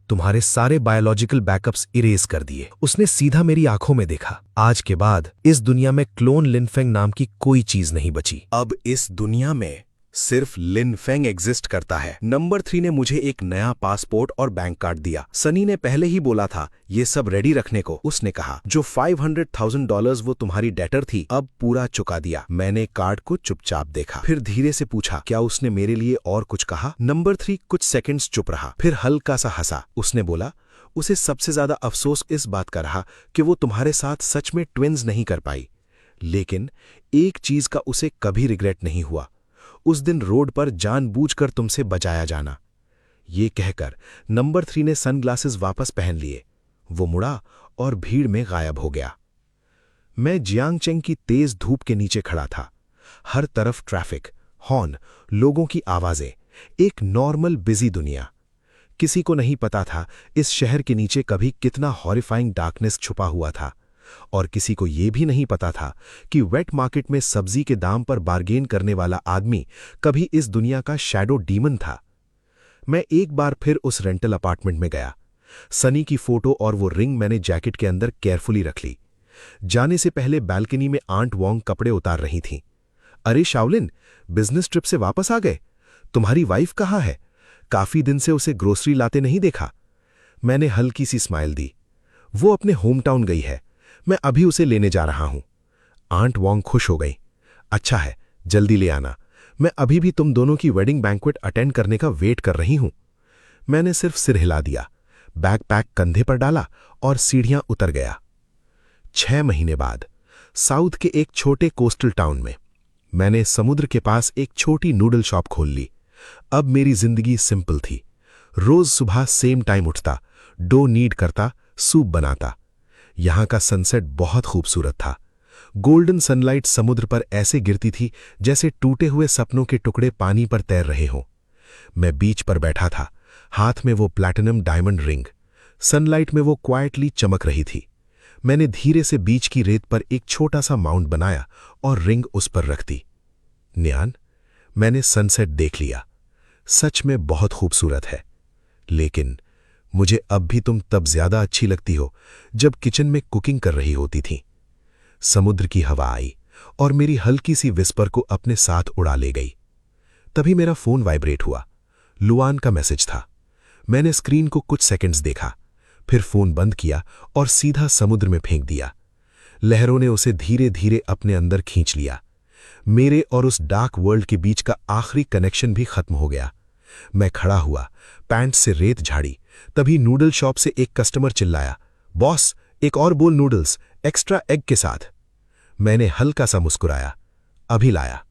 तुम्हारे सारे बायोलॉजिकल बैकअप्स इरेज कर दिए। उसने सीधा मेरी आंखों में देखा। आज के बाद इस दुनिया में क्लोन लिनफेंग नाम की कोई चीज नहीं बची। अब इस दुनिया में सिर्फ लिनफेंग एग्जिस्ट करता है। नंबर 3 ने मुझे एक नया पासपोर्ट और बैंक कार्ड दिया। सनी ने पहले ही बोला था ये सब रेडी रखने को। उसने कहा, जो $500,000 वो तुम्हारी डेटर थी, अब पूरा चुका दिया। मैंने कार्ड को चुपचाप देखा, फिर धीरे से पूछा, क्या उसने मेरे लिए और कुछ कहा? नंबर 3 कुछ सेकंड्स चुप रहा, फिर हल्का सा हंसा। उसने बोला, उसे सबसे ज्यादा अफसोस इस बात का रहा कि वो तुम्हारे साथ सच में ट्विन्स नहीं कर पाई, लेकिन एक चीज का उसे कभी रिग्रेट नहीं हुआ, उस दिन रोड पर जानबूझकर तुमसे बचाया जाना। ये कहकर नंबर 3 ने सनग्लासेस वापस पहन लिए। वो मुड़ा और भीड़ में गायब हो गया। मैं जियांग चेंग की तेज धूप के नीचे खड़ा था। हर तरफ ट्रैफिक, हॉर्न, लोगों की आवाजें, एक नॉर्मल बिजी दुनिया। किसी को नहीं पता था इस शहर के नीचे कभी कितना हॉरिफाइंग डार्कनेस छुपा हुआ था, और किसी को यह भी नहीं पता था कि वेट मार्केट में सब्जी के दाम पर बार्गेन करने वाला आदमी कभी इस दुनिया का शैडो डीमन था। मैं एक बार फिर उस रेंटल अपार्टमेंट में गया। सनी की फोटो और वो रिंग मैंने जैकेट के अंदर केयरफुली रख ली। जाने से पहले बालकनी में आंट वोंग कपड़े उतार रही थीं। अरे शाओलिन, बिजनेस ट्रिप से वापस आ गए? तुम्हारी वाइफ कहाँ है? काफी दिन से उसे ग्रोसरी लाते नहीं देखा। मैंने हल्की सी स्माइल दी। वो अपने होम टाउन गई है, मैं अभी उसे लेने जा रहा हूं। आंट वॉन्ग खुश हो गई। अच्छा है, जल्दी ले आना, मैं अभी भी तुम दोनों की वेडिंग बैंक्वेट अटेंड करने का वेट कर रही हूं। मैंने सिर्फ सिर हिला दिया, बैकपैक कंधे पर डाला और सीढ़ियां उतर गया। 6 महीने बाद साउथ के एक छोटे कोस्टल टाउन में मैंने समुद्र के पास एक छोटी नूडल शॉप खोल ली। अब मेरी जिंदगी सिंपल थी। रोज सुबह सेम टाइम उठता, डो नीड करता, सूप बनाता। यहां का सनसेट बहुत खूबसूरत था। गोल्डन सनलाइट समुद्र पर ऐसे गिरती थी जैसे टूटे हुए सपनों के टुकड़े पानी पर तैर रहे हों। मैं बीच पर बैठा था, हाथ में वो प्लैटिनम डायमंड रिंग। सनलाइट में वो क्वाइटली चमक रही थी। मैंने धीरे से बीच की रेत पर एक छोटा सा माउंट बनाया और रिंग उस पर रख दी। न्यान, मैंने सनसेट देख लिया। सच में बहुत खूबसूरत है, लेकिन मुझे अब भी तुम तब ज्यादा अच्छी लगती हो जब किचन में कुकिंग कर रही होती थी। समुद्र की हवा आई और मेरी हल्की सी विस्पर को अपने साथ उड़ा ले गई। तभी मेरा फोन वाइब्रेट हुआ। लुआन का मैसेज था। मैंने स्क्रीन को कुछ सेकंड्स देखा, फिर फोन बंद किया और सीधा समुद्र में फेंक दिया। लहरों ने उसे धीरे धीरे अपने अंदर खींच लिया। मेरे और उस डार्क वर्ल्ड के बीच का आखिरी कनेक्शन भी खत्म हो गया। मैं खड़ा हुआ, पैंट से रेत झाड़ी। तभी नूडल शॉप से एक कस्टमर चिल्लाया, बॉस, एक और बोल नूडल्स, एक्स्ट्रा एग के साथ। मैंने हल्का सा मुस्कुराया, अभी लाया।